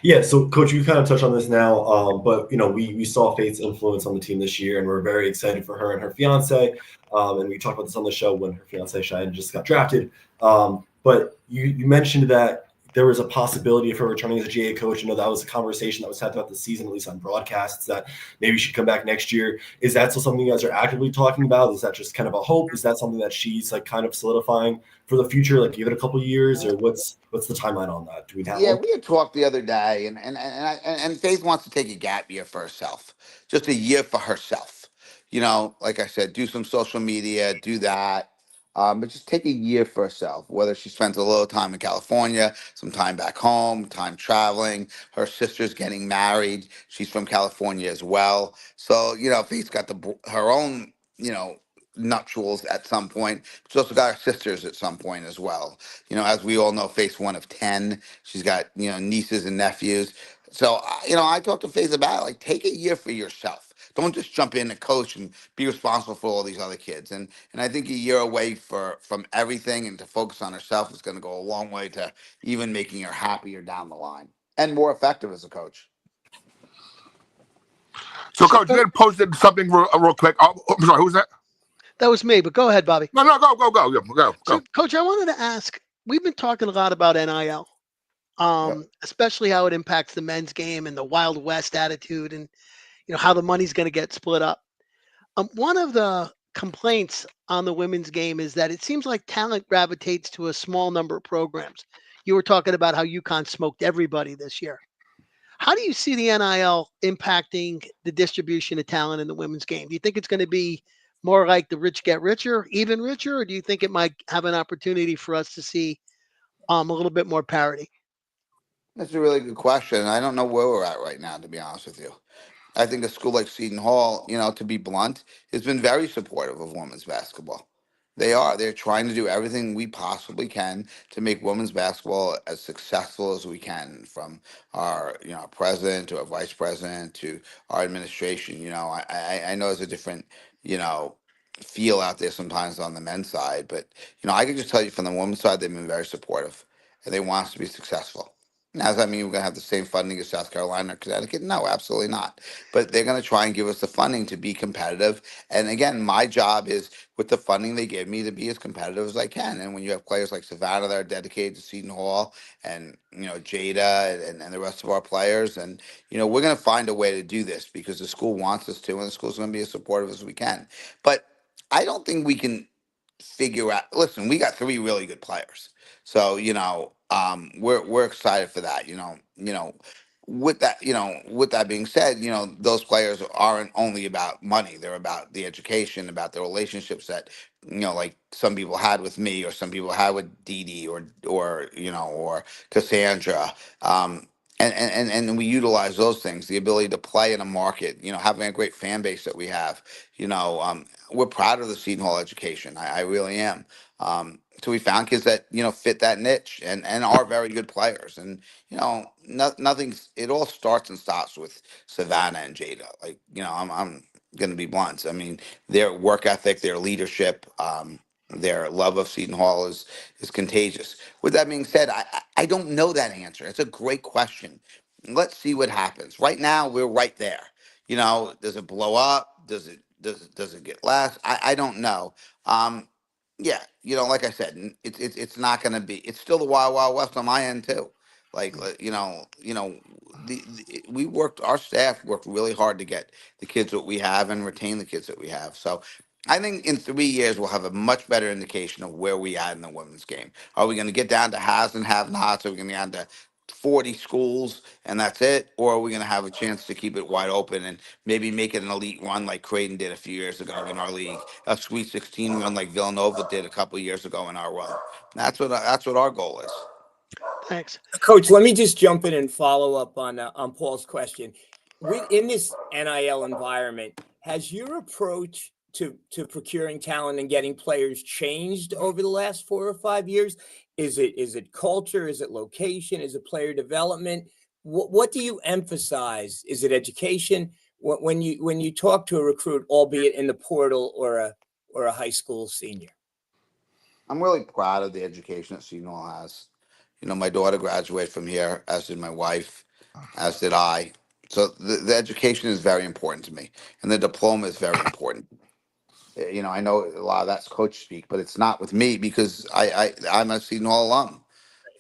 Yeah, so Coach, you kind of touched on this now, but we saw Faith's influence on the team this year, and we're very excited for her and her fiance. And we talked about this on the show when her fiance Cheyenne just got drafted. But you mentioned that there was a possibility of her returning as a GA coach. That was a conversation that was had throughout the season, at least on broadcasts, that maybe she'd come back next year. Is that still something you guys are actively talking about? Is that just kind of a hope? Is that something that she's kind of solidifying for the future? Give it a couple of years, or what's the timeline on that? Do we have one? We had talked the other day, and Faith wants to take a gap year for herself, just a year for herself. Like I said, do some social media, do that. But just take a year for herself, whether she spends a little time in California, some time back home, time traveling. Her sister's getting married. She's from California as well. So, Faith's got her own, nuptials at some point. She's also got her sisters at some point as well. As we all know, Faith's one of 10. She's got, nieces and nephews. So, I talked to Faith about it, take a year for yourself. Don't just jump in and coach and be responsible for all these other kids. And I think a year away from everything and to focus on herself is going to go a long way to even making her happier down the line and more effective as a coach. So, Coach, you had posted something real quick. I'm sorry, who's that? That was me, but go ahead, Bobby. No, go. So, Coach, I wanted to ask, we've been talking a lot about NIL, especially how it impacts the men's game and the Wild West attitude and, how the money's going to get split up. One of the complaints on the women's game is that it seems like talent gravitates to a small number of programs. You were talking about how UConn smoked everybody this year. How do you see the NIL impacting the distribution of talent in the women's game? Do you think it's going to be more like the rich get richer, even richer, or do you think it might have an opportunity for us to see a little bit more parity? That's a really good question. I don't know where we're at right now, to be honest with you. I think a school like Seton Hall, to be blunt, has been very supportive of women's basketball. They're trying to do everything we possibly can to make women's basketball as successful as we can, from our, president to our vice president to our administration. I know there's a different, feel out there sometimes on the men's side, but, I can just tell you from the women's side, they've been very supportive and they want us to be successful. Now, does that mean we're going to have the same funding as South Carolina or Connecticut? No, absolutely not. But they're going to try and give us the funding to be competitive. And again, my job is, with the funding they give me, to be as competitive as I can. And when you have players like Savannah that are dedicated to Seton Hall, and Jada and the rest of our players, and we're going to find a way to do this because the school wants us to, and the school's going to be as supportive as we can. But I don't think we can figure out. Listen, we got 3 really good players, so we're excited for that. With that being said, those players aren't only about money. They're about the education, about the relationships that like some people had with me, or some people had with Dee Dee, or Cassandra. And we utilize those things, the ability to play in a market, having a great fan base that we have. We're proud of the Seton Hall education. I really am. So we found kids that fit that niche and are very good players. And nothing's. It all starts and stops with Savannah and Jada. I'm going to be blunt. I mean, their work ethic, their leadership, their love of Seton Hall is contagious. With that being said, I don't know that answer. It's a great question. Let's see what happens. Right now, we're right there. Does it blow up? Does it get less? I don't know. Yeah, like I said, it's not going to be. It's still the Wild Wild West on my end too. We worked. Our staff worked really hard to get the kids that we have and retain the kids that we have. So, I think in 3 years we'll have a much better indication of where we at in the women's game. Are we going to get down to haves and have-nots? Are we going to get down to 40 schools and that's it, or are we going to have a chance to keep it wide open and maybe make it an elite run like Creighton did a few years ago in our league, a Sweet 16 run like Villanova did a couple of years ago in our run? That's what our goal is. Thanks. Coach, let me just jump in and follow up on Paul's question. In this NIL environment, has your approach to procuring talent and getting players changed over the last 4 or 5 years? Is it culture? Is it location? Is it player development? What do you emphasize? Is it education? When you talk to a recruit, albeit in the portal or a high school senior? I'm really proud of the education that Seton Hall has. My daughter graduated from here, as did my wife, as did I. So the education is very important to me, and the diploma is very important. I know a lot of that's coach speak, but it's not with me because I'm a Seton Hall alum.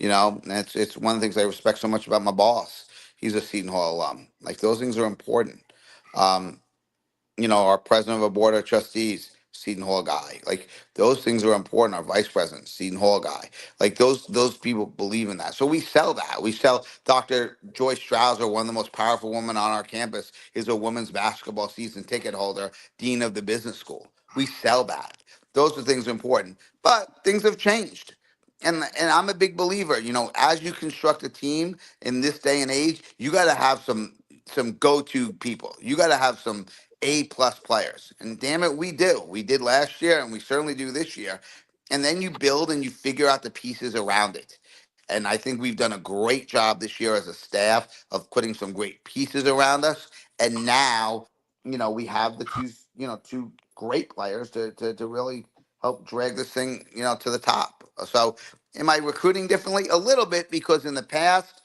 And it's one of the things I respect so much about my boss. He's a Seton Hall alum. Like, those things are important. Um, our president of a board of trustees, Seton Hall guy. Like, those things are important. Our vice president, Seton Hall guy. Like, those people believe in that. So we sell that. We sell Dr. Joyce Strouser, one of the most powerful women on our campus, is a women's basketball season ticket holder, dean of the business school. We sell that. Those are things important. But things have changed. And I'm a big believer, as you construct a team in this day and age, you got to have some go-to people. You got to have some A-plus players. And damn it, we do. We did last year, and we certainly do this year. And then you build and you figure out the pieces around it. And I think we've done a great job this year as a staff of putting some great pieces around us. And now, we have the two great players to really help drag this thing, to the top. So am I recruiting differently? A little bit, because in the past,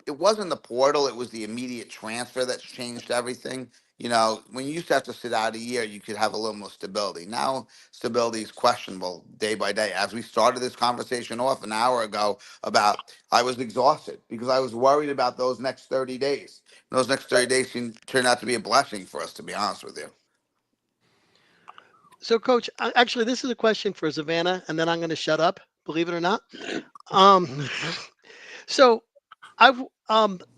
it wasn't the portal, it was the immediate transfer that's changed everything. When you used to have to sit out a year, you could have a little more stability. Now, stability is questionable day by day. As we started this conversation off an hour ago about, I was exhausted because I was worried about those next 30 days. Those next 30 days can turn out to be a blessing for us, to be honest with you. So, Coach, actually, this is a question for Savannah, and then I'm going to shut up. Believe it or not. Um, so,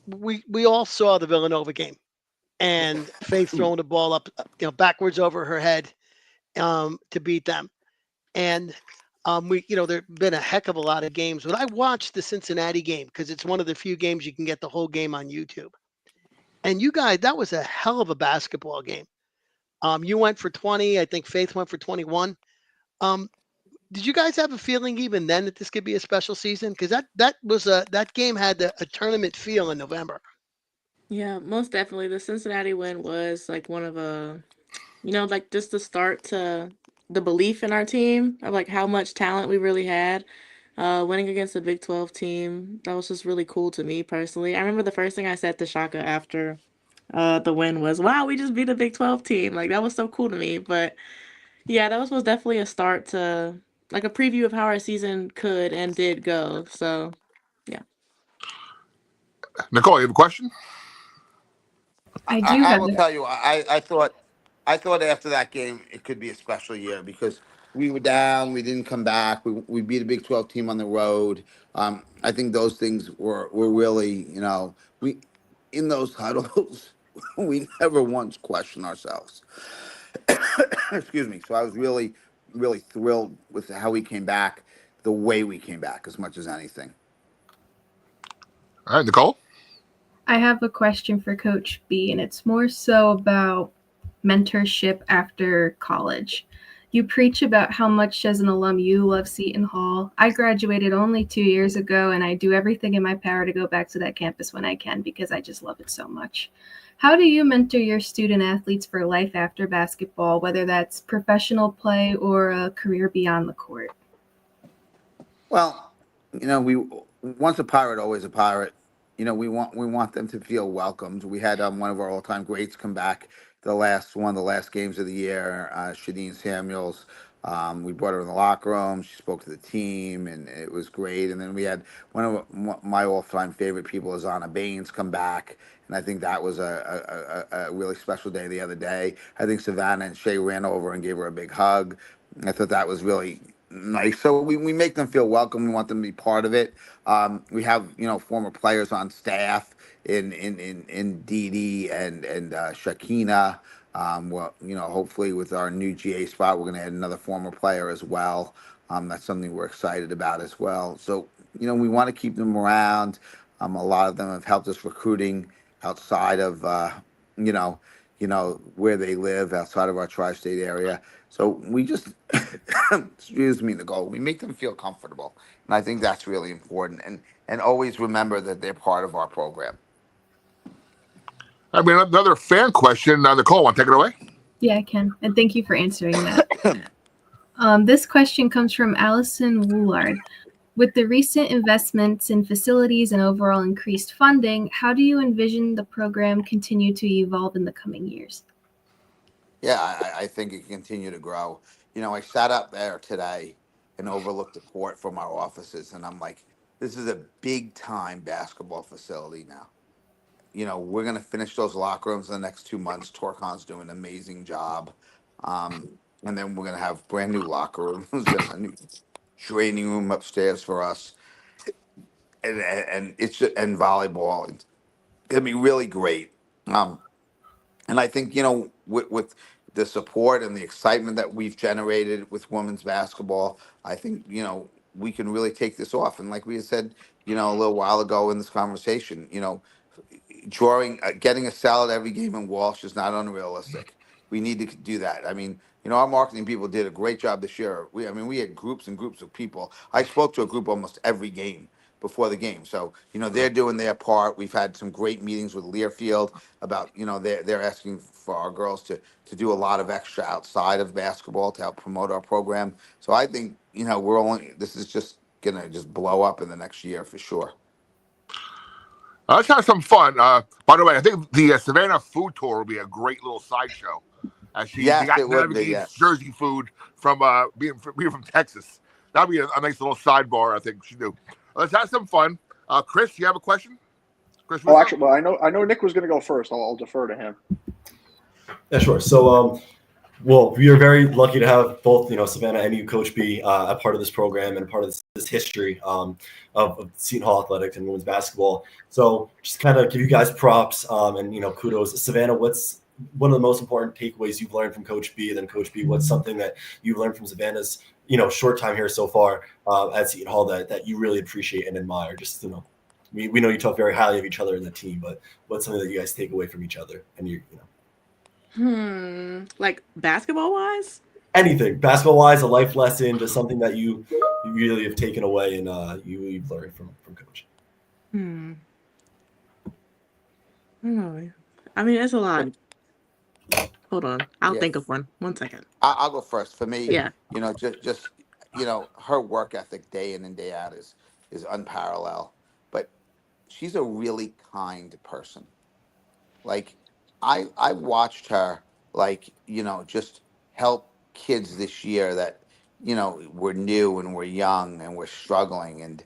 we all saw the Villanova game, and Faith throwing the ball up, backwards over her head, to beat them, and there've been a heck of a lot of games, but I watched the Cincinnati game because it's one of the few games you can get the whole game on YouTube. And you guys, that was a hell of a basketball game. You went for 20. I think Faith went for 21. Did you guys have a feeling even then that this could be a special season? Because that game had a tournament feel in November. Yeah, most definitely. The Cincinnati win was like one of like just the start to the belief in our team of like how much talent we really had. Winning against a Big 12 team, that was just really cool to me personally. I remember the first thing I said to Shaka after the win was, "Wow, we just beat a Big 12 team." Like, that was so cool to me. But yeah, that was most definitely a start to like a preview of how our season could and did go. So yeah. Nicole, you have a question? I do I have will a tell you, I thought after that game it could be a special year because we were down, we didn't come back, we beat a Big 12 team on the road. I think those things were really, we in those huddles we never once questioned ourselves. Excuse me. So I was really, really thrilled with how we came back, the way we came back, as much as anything. All right, Nicole. I have a question for Coach B, and it's more so about mentorship after college. You preach about how much as an alum you love Seton Hall. I graduated only 2 years ago, and I do everything in my power to go back to that campus when I can because I just love it so much. How do you mentor your student athletes for life after basketball, whether that's professional play or a career beyond the court? Well, we once a pirate, always a pirate. We want them to feel welcomed. We had one of our all-time greats come back the last games of the year, Shadeen Samuels. We brought her in the locker room. She spoke to the team, and it was great. And then we had one of my all-time favorite people, is Anna Baines, come back, and I think that was a really special day the other day. I think Savannah and Shay ran over and gave her a big hug. I thought that was really nice. So we make them feel welcome. We want them to be part of it. We have former players on staff in Dee Dee and Shakina. Well, hopefully with our new GA spot, we're going to add another former player as well. That's something we're excited about as well. So, we want to keep them around. A lot of them have helped us recruiting outside of, where they live, outside of our tri-state area. So we just, excuse me, Nicole, we make them feel comfortable. And I think that's really important. And always remember that they're part of our program. I mean, another fan question. Nicole, want to take it away? Yeah, I can. And thank you for answering that. This question comes from Allison Woolard. With the recent investments in facilities and overall increased funding, how do you envision the program continue to evolve in the coming years? Yeah, I think it can continue to grow. I sat up there today and overlooked the court from our offices, and I'm like, this is a big time basketball facility now. We're going to finish those locker rooms in the next 2 months. Torcon's doing an amazing job. And then we're going to have brand new locker rooms and a new training room upstairs for us. And and volleyball. It's going to be really great. And I think, with the support and the excitement that we've generated with women's basketball, I think, we can really take this off. And like we had said, a little while ago in this conversation, getting a salad every game in Walsh is not unrealistic. We need to do that. I mean, our marketing people did a great job this year. We had groups and groups of people. I spoke to a group almost every game before the game. So, they're doing their part. We've had some great meetings with Learfield about, they're asking for our girls to do a lot of extra outside of basketball to help promote our program. So I think, this is just going to just blow up in the next year for sure. Let's have some fun. By the way, I think the Savannah food tour will be a great little sideshow. As she navigates Jersey food from being from Texas. That'll be a nice little sidebar, I think she do. Let's have some fun. Chris, you have a question? Chris, actually, well, I know Nick was going to go first. I'll defer to him. Yeah, sure. So, we are very lucky to have both, Savannah and you, Coach B, a part of this program and a part of this history of Seton Hall athletics and women's basketball. So, just kind of give you guys props and kudos. Savannah, what's one of the most important takeaways you've learned from Coach B? Then, Coach B, what's something that you've learned from Savannah's short time here so far at Seton Hall that you really appreciate and admire? Just we know you talk very highly of each other in the team, but what's something that you guys take away from each other and like basketball wise? Anything basketball wise, a life lesson, just something that you really have taken away and you've learned from Coach. I don't know. I mean, it's a lot. Hold on, I'll think of one. 1 second. I'll go first. For me, Yeah. just her work ethic day in and day out is unparalleled. But she's a really kind person. Like I watched her just help kids this year that were new and were young and were struggling, and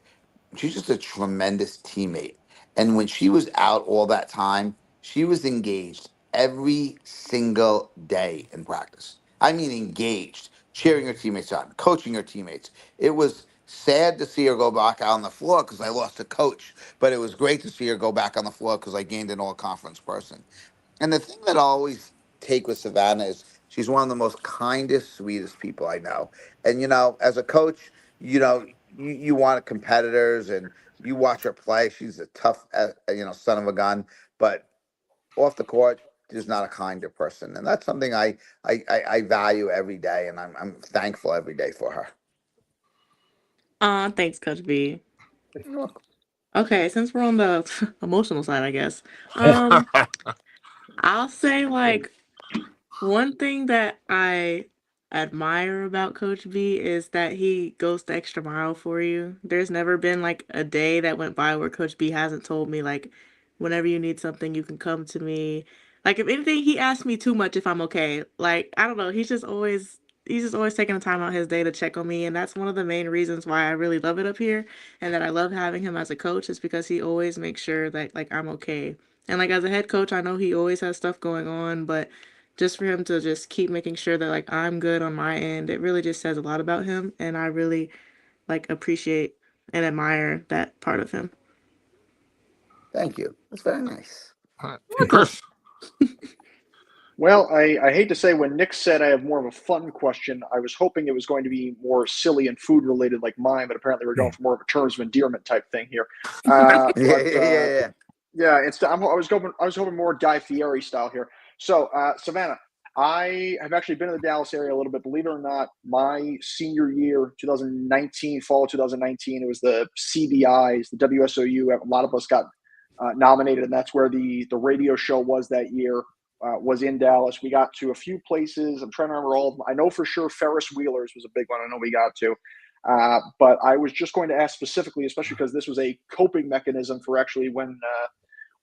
she's just a tremendous teammate. And when she was out all that time, she was engaged every single day in practice. I mean, engaged, cheering her teammates on, coaching her teammates. It was sad to see her go back out on the floor because I lost a coach, but it was great to see her go back on the floor because I gained an all-conference person. And the thing that I always take with Savannah is she's one of the most kindest, sweetest people I know. And, as a coach, you want competitors and you watch her play. She's a tough, son of a gun. But off the court, she's not a kinder person. And that's something I value every day. And I'm thankful every day for her. Thanks, Coach B. Okay, since we're on the emotional side, I guess. I'll say one thing that I admire about Coach B is that he goes the extra mile for you. There's never been a day that went by where Coach B hasn't told me whenever you need something, you can come to me. If anything, he asks me too much if I'm okay. I don't know. He's just always he's just always taking the time out his day to check on me, and that's one of the main reasons why I really love it up here, and that I love having him as a coach is because he always makes sure that like I'm okay. And like as a head coach, I know he always has stuff going on, but just for him to just keep making sure that like I'm good on my end, it really just says a lot about him, and I really like appreciate and admire that part of him. Thank you. That's very nice. Chris. Well, I hate to say when Nick said I have more of a fun question, I was hoping it was going to be more silly and food related like mine, but apparently we're going for more of a terms of endearment type thing here. Yeah. Yeah, I was hoping more Guy Fieri style here. So, Savannah, I have actually been in the Dallas area a little bit. Believe it or not, my senior year, 2019, fall of 2019, it was the CBIs, the WSOU. A lot of us got nominated, and that's where the radio show was that year. Was in Dallas. We got to a few places. I'm trying to remember all of them. I know for sure Ferris Wheelers was a big one. I know we got to. But I was just going to ask specifically, especially because this was a coping mechanism for actually when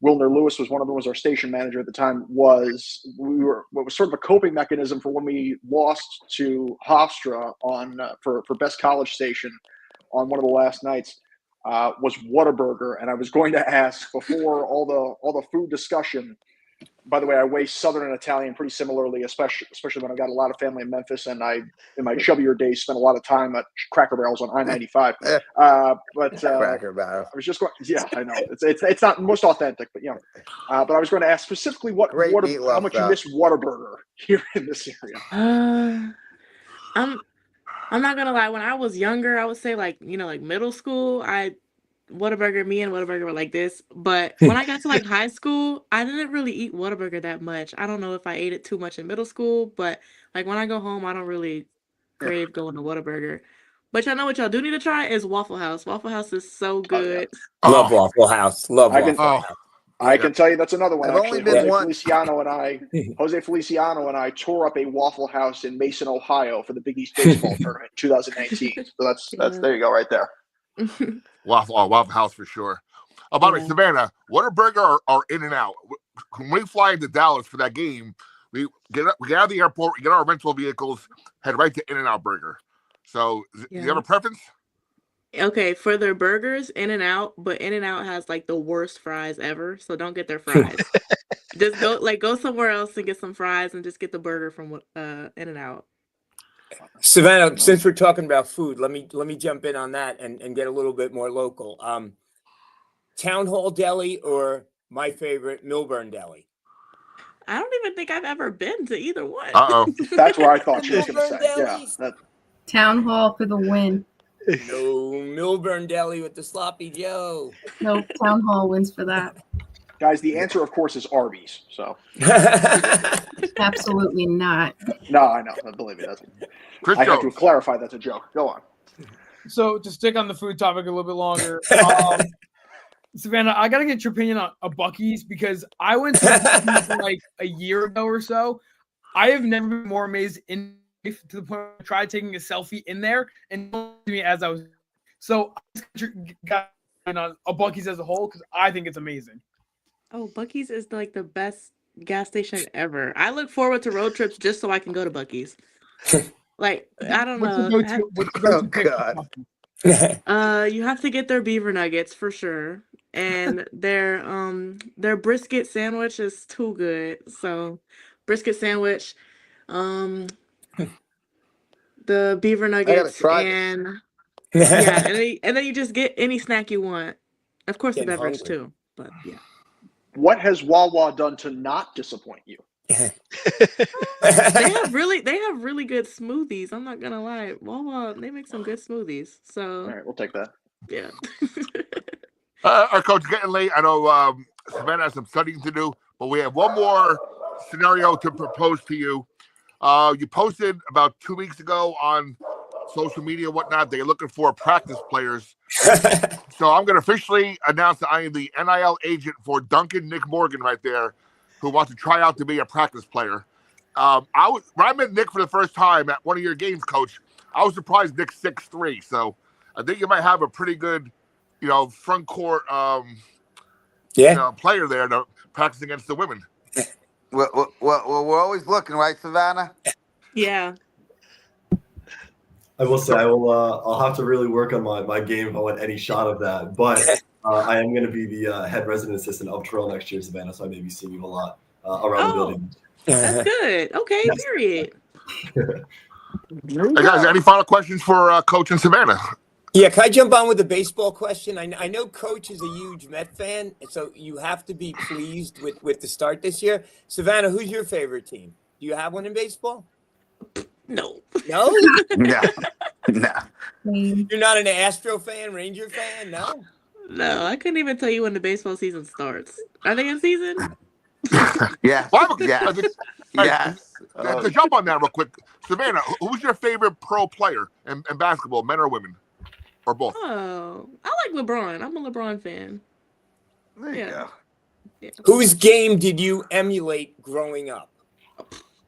Wilner Lewis was one of them, was our station manager at the time, what was sort of a coping mechanism for when we lost to Hofstra on for best college station on one of the last nights was Whataburger. And I was going to ask before all the food discussion. By the way, I weigh Southern and Italian pretty similarly, especially when I've got a lot of family in Memphis, and I, in my chubbier days, spent a lot of time at Cracker Barrels on I-95. Cracker Barrel. I was just going. Yeah, I know it's not most authentic, but but I was going to ask specifically how much you miss Whataburger here in this area. I'm not gonna lie. When I was younger, I would say like middle school, Whataburger, me and Whataburger were like this. But when I got to like high school, I didn't really eat Whataburger that much. I don't know if I ate it too much in middle school, but like when I go home, I don't really crave going to Whataburger. But y'all know what y'all do need to try is Waffle House. Waffle House is so good. Love Waffle House. Love Waffle House. I can tell you that's another one. I've Actually, only been one. Jose Feliciano and I tore up a Waffle House in Mason, Ohio, for the Big East baseball tournament, 2019. So that's there you go, right there. Waffle House for sure. By the way, Savannah, Whataburger or In-N-Out? When we fly into Dallas for that game, we get out of the airport, we get our rental vehicles, head right to In-N-Out Burger. So, do you have a preference? Okay, for their burgers, In-N-Out, but In-N-Out has like the worst fries ever, so don't get their fries. Just go somewhere else and get some fries, and just get the burger from In-N-Out. Savannah, since we're talking about food, let me jump in on that and get a little bit more local. Town Hall Deli or my favorite, Milburn Deli? I don't even think I've ever been to either one. That's where I thought she was going to say. Town Hall for the win. No, Milburn Deli with the sloppy Joe. No, Town Hall wins for that. Guys, the answer, of course, is Arby's. So absolutely not. No, I know. Believe me, I have to clarify that's a joke. Go on. So to stick on the food topic a little bit longer, Savannah, I gotta get your opinion on a Buc-ee's because I went to like a year ago or so. I have never been more amazed in life to the point where I tried taking a selfie in there and me as I was. So I just got on a Buc-ee's as a whole because I think it's amazing. Oh, Buc-ee's is like the best gas station ever. I look forward to road trips just so I can go to Buc-ee's. Like, I don't know. Oh, God. You have to get their beaver nuggets for sure. And their brisket sandwich is too good. So brisket sandwich, the beaver nuggets, and and then you just get any snack you want. Of course, the beverage too. But yeah. What has Wawa done to not disappoint you? They have really good smoothies. I'm not gonna lie. Wawa, they make some good smoothies. So all right, we'll take that. Yeah. Our coach, getting late. I know Savannah has some studying to do, but we have one more scenario to propose to you. You posted about 2 weeks ago on social media, whatnot. They're looking for practice players. So I'm going to officially announce that I am the NIL agent for Duncan Nick Morgan right there, who wants to try out to be a practice player. When I met Nick for the first time at one of your games, Coach, I was surprised Nick's 6'3". So I think you might have a pretty good, front court player there to practice against the women. Well, we're always looking, right, Savannah? Yeah. I will say I'll have to really work on my game if I want any shot of that. But I am going to be the head resident assistant of Terrell next year, Savannah. So I may be seeing you a lot around the building. That's good. Okay, period. Hey guys, any final questions for Coach and Savannah? Yeah, can I jump on with a baseball question? I know Coach is a huge Met fan, so you have to be pleased with the start this year. Savannah, who's your favorite team? Do you have one in baseball? No. No? No, no. You're not an Astro fan, Ranger fan? No? No, I couldn't even tell you when the baseball season starts. Are they in season? Yes. Well, Yes. Yes. To jump on that real quick, Savannah, who's your favorite pro player in basketball, men or women? Or both? Oh, I like LeBron. I'm a LeBron fan. There you go. Yeah. Whose game did you emulate growing up?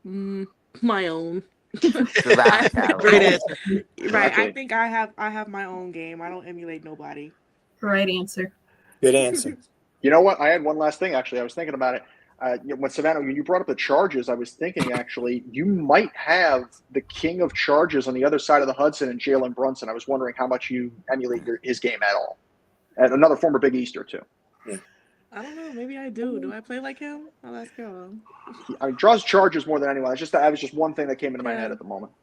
My own. Savannah. Great answer. Right. I think I have my own game. I don't emulate nobody. Right answer. Good answer. You know what? I had one last thing, actually. I was thinking about it. When Savannah, when you brought up the charges, I was thinking, actually, you might have the king of charges on the other side of the Hudson and Jalen Brunson. I was wondering how much you emulate his game at all. And another former Big Easter, too. I don't know. Maybe I do. Do I play like him? I'll ask him. I mean, draws charges more than anyone. That was just one thing that came into my head at the moment.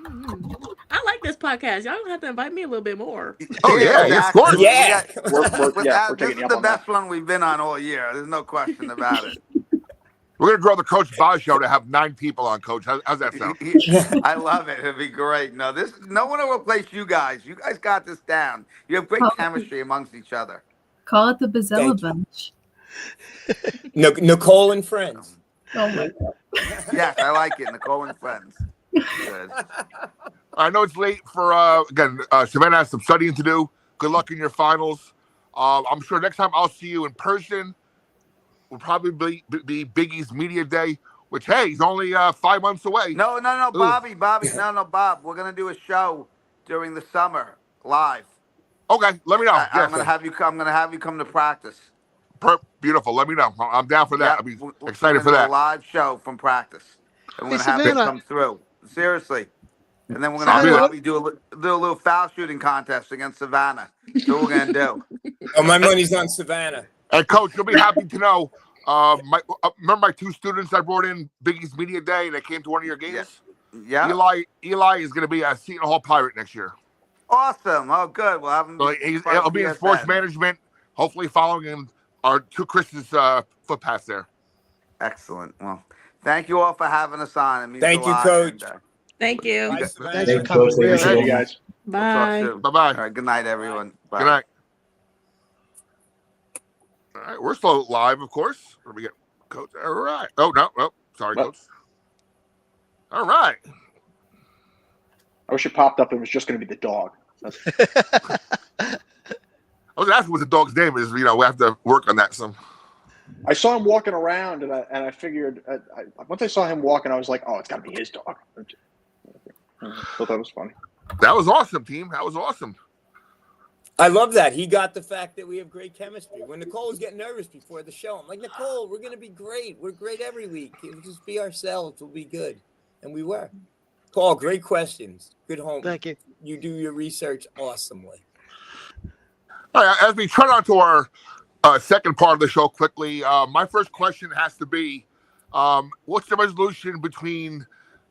I like this podcast. Y'all don't have to invite me a little bit more. Oh, yeah. It's fun. Yeah. We're This taking is you up the on that. best one we've been on all year. There's no question about it. We're going to grow the Coach Boz show to have 9 people on, Coach. How's that sound? I love it. It'd be great. No one will replace you guys. You guys got this down. You have great chemistry amongst each other. Call it the Bozzella Bunch. Nicole and friends. Oh my God. Yes, I like it. Nicole and friends. Good. I know it's late for, Savannah has some studying to do. Good luck in your finals. I'm sure next time I'll see you in person will probably be Biggie's Media Day, which, hey, he's only 5 months away. No, Bobby. No, Bob. We're going to do a show during the summer live. Okay, let me know. I'm going to have you come to practice. Beautiful. Let me know. I'm down for that. Yeah, I'll be excited for that. A live show from practice. And we're Hey, going to have him Savannah. come through. Seriously. And then we're going to have Bobby do a little foul shooting contest against Savannah. That's what we're going to do. Oh, my money's on Savannah. And Coach, you'll be happy to know. Remember my 2 students I brought in Biggie's Media Day, and they came to one of your games. Yeah. Eli is going to be a Seton Hall Pirate next year. Awesome. Oh, good. We'll have him. So he'll be in sports management, hopefully following in our 2 Chris's footpaths there. Excellent. Well, thank you all for having us on. It means Thank a you, lot, Coach. and, Thank you. Bye, Thanks Savannah. for coming. Really. Thank you, guys. we'll talk Bye. soon. Bye-bye. All right. Good night, everyone. Bye. Good night. All right, we're still live, of course. Where do we get Coach? All right. Oh, no. Sorry, Coach. All right. I wish it popped up. It was just going to be the dog. I was asking what the dog's name is. We have to work on that some. I saw him walking around, and I figured once I saw him walking, I was like, "Oh, it's got to be his dog." I thought that was funny. That was awesome, team. That was awesome. I love that. He got the fact that we have great chemistry. When Nicole was getting nervous before the show, I'm like, Nicole, we're going to be great. We're great every week. We'll just be ourselves. We'll be good. And we were. Paul, great questions. Good home. Thank you. You do your research awesomely. All right, as we turn on to our second part of the show quickly, my first question has to be, what's the resolution between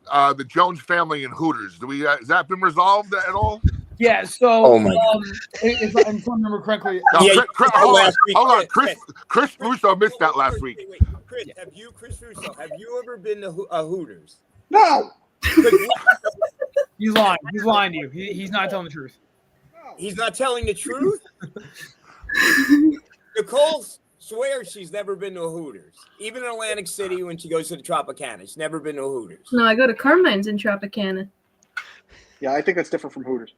the Jones family and Hooters? Has that been resolved at all? Yeah, so Oh my God. if I remember correctly, No, Yeah, hold on. Chris, Chris Russo missed that last week. Wait. Chris Russo, have you ever been to Hooters? No. he's lying. He's lying to you. He's not telling the truth. He's not telling the truth? Nicole swears she's never been to a Hooters. Even in Atlantic City when she goes to the Tropicana. She's never been to a Hooters. No, I go to Carmine's in Tropicana. Yeah, I think that's different from Hooters.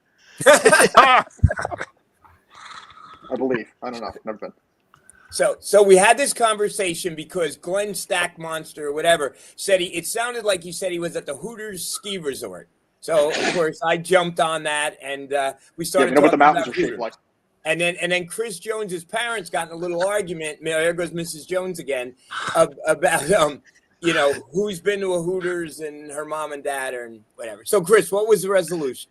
Ah, I believe. I don't know. Never been. So we had this conversation because Glenn Stack Monster or whatever said it sounded like he said he was at the Hooters ski resort. So of course I jumped on that and we started You know what the talking mountains about are shaped Hooters. like. And then Chris Jones's parents got in a little argument. There goes Mrs. Jones again about who's been to a Hooters and her mom and dad and whatever. So Chris, what was the resolution?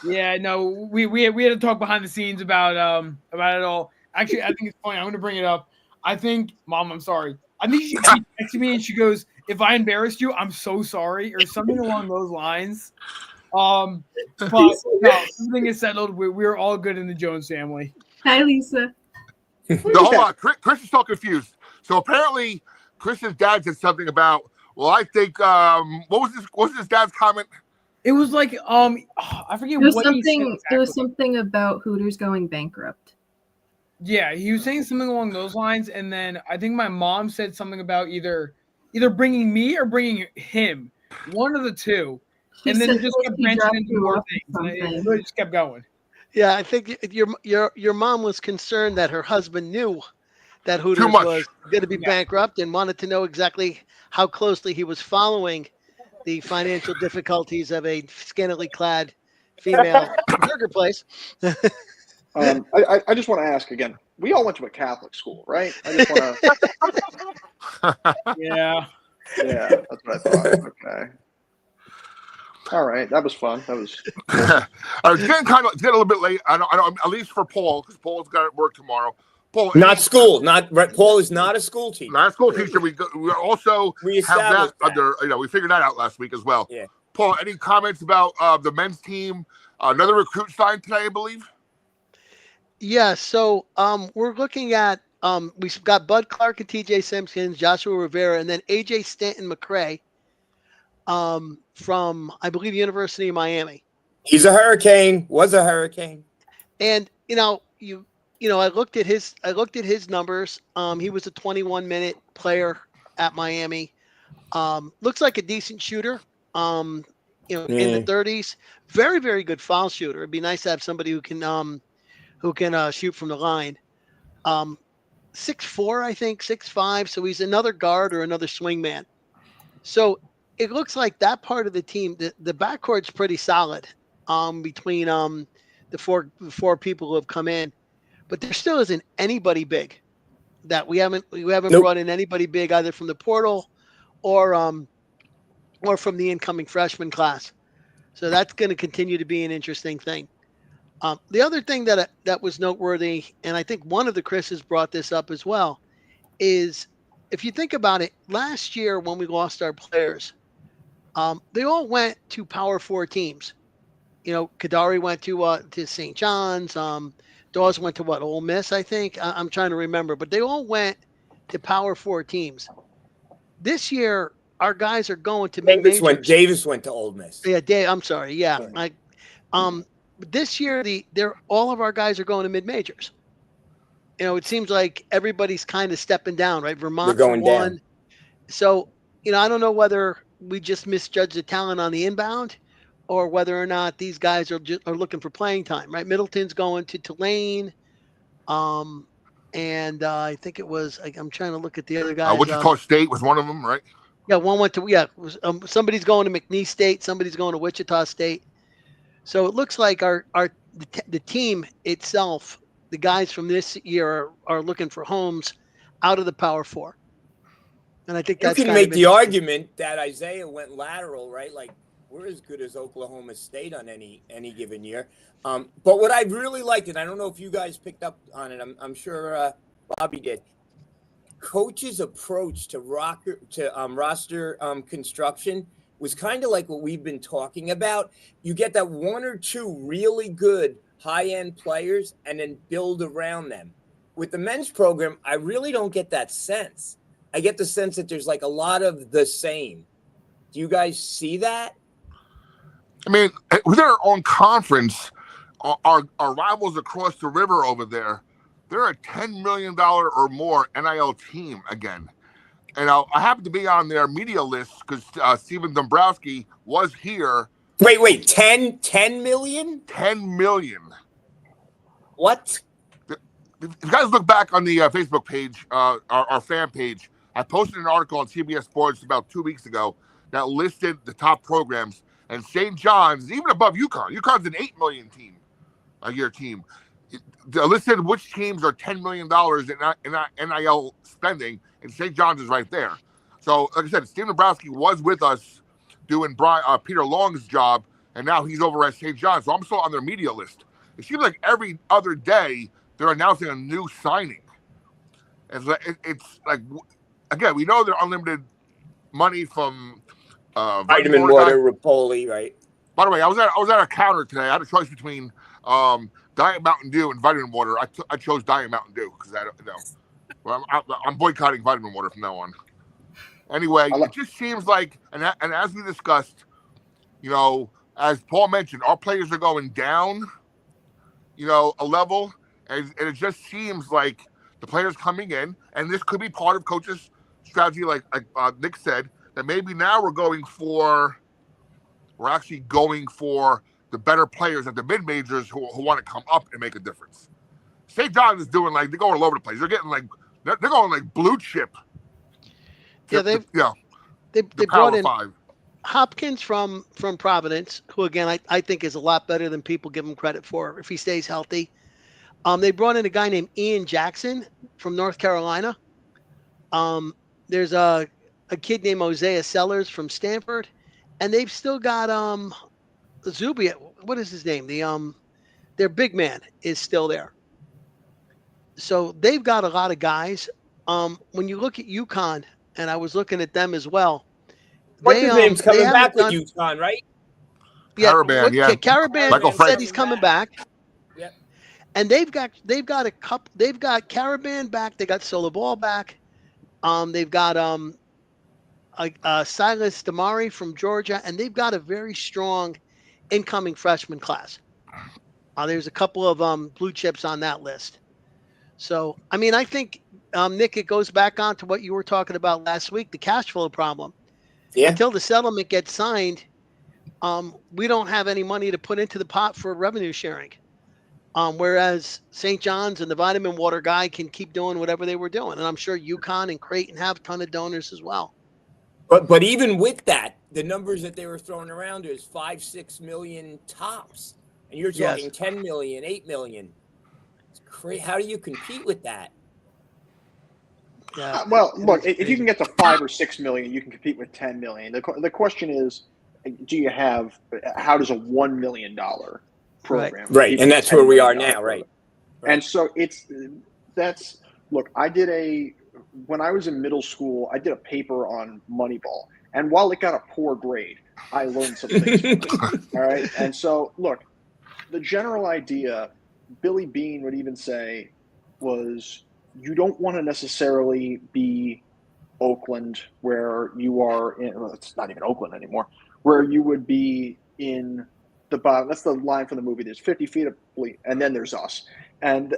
Yeah, no, we had to talk behind the scenes about it all. Actually, I think it's funny. I'm going to bring it up. I think, Mom, I'm sorry. I think she texted me and she goes, "If I embarrassed you, I'm so sorry," or something along those lines. But no, everything is settled. We're all good in the Jones family. Hi, Lisa. No, hold on. Chris is still confused. So apparently, Chris's dad said something about. Well, I think what was his dad's comment? It was like I forget It was what he said something. exactly. It was something about Hooters going bankrupt. Yeah, he was saying something along those lines, and then I think my mom said something about either bringing me or bringing him, one of the two, and then it just kept branching into more things, and it really just kept going. Yeah, I think your mom was concerned that her husband knew that Hooters Too much. was going to be bankrupt and wanted to know exactly how closely he was following the financial difficulties of a scantily clad female burger place. I just want to ask again. We all went to a Catholic school, right? I just want to. Yeah. Yeah, that's what I thought. Okay. All right, that was fun. That was. It's getting a little bit late. I don't. At least for Paul, because Paul's got to work tomorrow. Paul, Not school. Paul is not a school teacher. Not a school teacher. We also We have that established that. under. We figured that out last week as well. Yeah. Paul, any comments about the men's team? Another recruit signed today, I believe. Yeah, so we're looking at we've got Bud Clark and TJ Simpkins, Joshua Rivera, and then AJ Stanton McCray from I believe University of Miami. He's a Hurricane. Was a Hurricane. And I looked at his numbers. He was a 21-minute player at Miami. Looks like a decent shooter. In the 30s. Very, very good foul shooter. It'd be nice to have somebody who can shoot from the line. 6'4", I think, 6'5". So he's another guard or another swing man. So it looks like that part of the team, the backcourt's pretty solid between the four people who have come in. But there still isn't anybody big that we haven't brought in anybody big either from the portal or from the incoming freshman class. So that's going to continue to be an interesting thing. The other thing that was noteworthy, and I think one of the Chris's brought this up as well, is if you think about it, last year when we lost our players, they all went to Power 4 teams. Kadari went to St. John's. Dawes went to Ole Miss, I think. I'm trying to remember, but they all went to Power 4 teams. This year, our guys are going to mid-majors. Davis went to Ole Miss. Yeah, I'm sorry. Yeah, this year all of our guys are going to mid-majors. It seems like everybody's kind of stepping down, right? Vermont going one. down. So, I don't know whether we just misjudged the talent on the inbound, or whether or not these guys are looking for playing time, right? Middleton's going to Tulane, and I think it was. I'm trying to look at the other guys. Wichita State was one of them, right? Yeah, one went to somebody's going to McNeese State, somebody's going to Wichita State. So it looks like the team itself, the guys from this year are looking for homes out of the Power 4, and I think that's you can make the argument that Isaiah went lateral, right? Like, we're as good as Oklahoma State on any given year. But what I really liked, and I don't know if you guys picked up on it, I'm sure Bobby did. Coach's approach to roster construction was kind of like what we've been talking about. You get that one or two really good high-end players and then build around them. With the men's program, I really don't get that sense. I get the sense that there's like a lot of the same. Do you guys see that? I mean, within our own conference, our rivals across the river over there, they're a $10 million or more NIL team again. And I happen to be on their media list because Steven Dombrowski was here. Wait, 10 million? 10 million. What? If you guys look back on the Facebook page, our fan page, I posted an article on CBS Sports about 2 weeks ago that listed the top programs. And St. John's is even above UConn. UConn's an 8 million a year team. They listed which teams are $10 million in NIL spending, and St. John's is right there. So, like I said, Steve Dombrowski was with us doing Peter Long's job and now he's over at St. John's. So I'm still on their media list. It seems like every other day they're announcing a new signing. It's like, again, we know they're unlimited money from Vitamin water, Rapoli, right? By the way, I was at a counter today. I had a choice between Diet Mountain Dew and vitamin water. I chose Diet Mountain Dew because I don't know. Well, I'm boycotting vitamin water from now on. Anyway, it just seems like, and as we discussed, as Paul mentioned, our players are going down, a level, and it just seems like the players coming in, and this could be part of coach's strategy, like Nick said, that maybe now we're actually going for the better players at the mid majors who want to come up and make a difference. St. John's is doing they're going all over the place. They're getting they're going blue chip. Yeah, they brought in 5. Hopkins from Providence, who again I think is a lot better than people give him credit for if he stays healthy. They brought in a guy named Ian Jackson from North Carolina. There's a kid named Isaiah Sellers from Stanford, and they've still got Zubi. What is his name? Their big man is still there. So they've got a lot of guys. When you look at UConn, and I was looking at them as well. What's his name's coming back with UConn, right? Yeah, Caravan, Caravan said he's coming back. Yeah. And they've got a couple. They've got Caravan back. They got Solo Ball back. They've got Silas Damari from Georgia, and they've got a very strong incoming freshman class. There's a couple of blue chips on that list. So, I mean, I think, Nick, it goes back on to what you were talking about last week, the cash flow problem. Yeah. Until the settlement gets signed, we don't have any money to put into the pot for revenue sharing. Whereas St. John's and the vitamin water guy can keep doing whatever they were doing. And I'm sure UConn and Creighton have a ton of donors as well. But even with that, the numbers that they were throwing around is 5-6 million tops. And you're talking 10 million, 8 million. It's crazy. How do you compete with that? Yeah. Well, look, if you can get to 5 or 6 million, you can compete with 10 million. The question is, how does a $1 million program? Right. And that's where we are now, right? And so look, when I was in middle school, I did a paper on Moneyball. And while it got a poor grade, I learned some things from it. All right. And so, look, the general idea, Billy Beane would even say, was you don't want to necessarily be Oakland where you are in, well, it's not even Oakland anymore, where you would be in the bottom. That's the line from the movie. There's 50 feet of bleed, and then there's us. And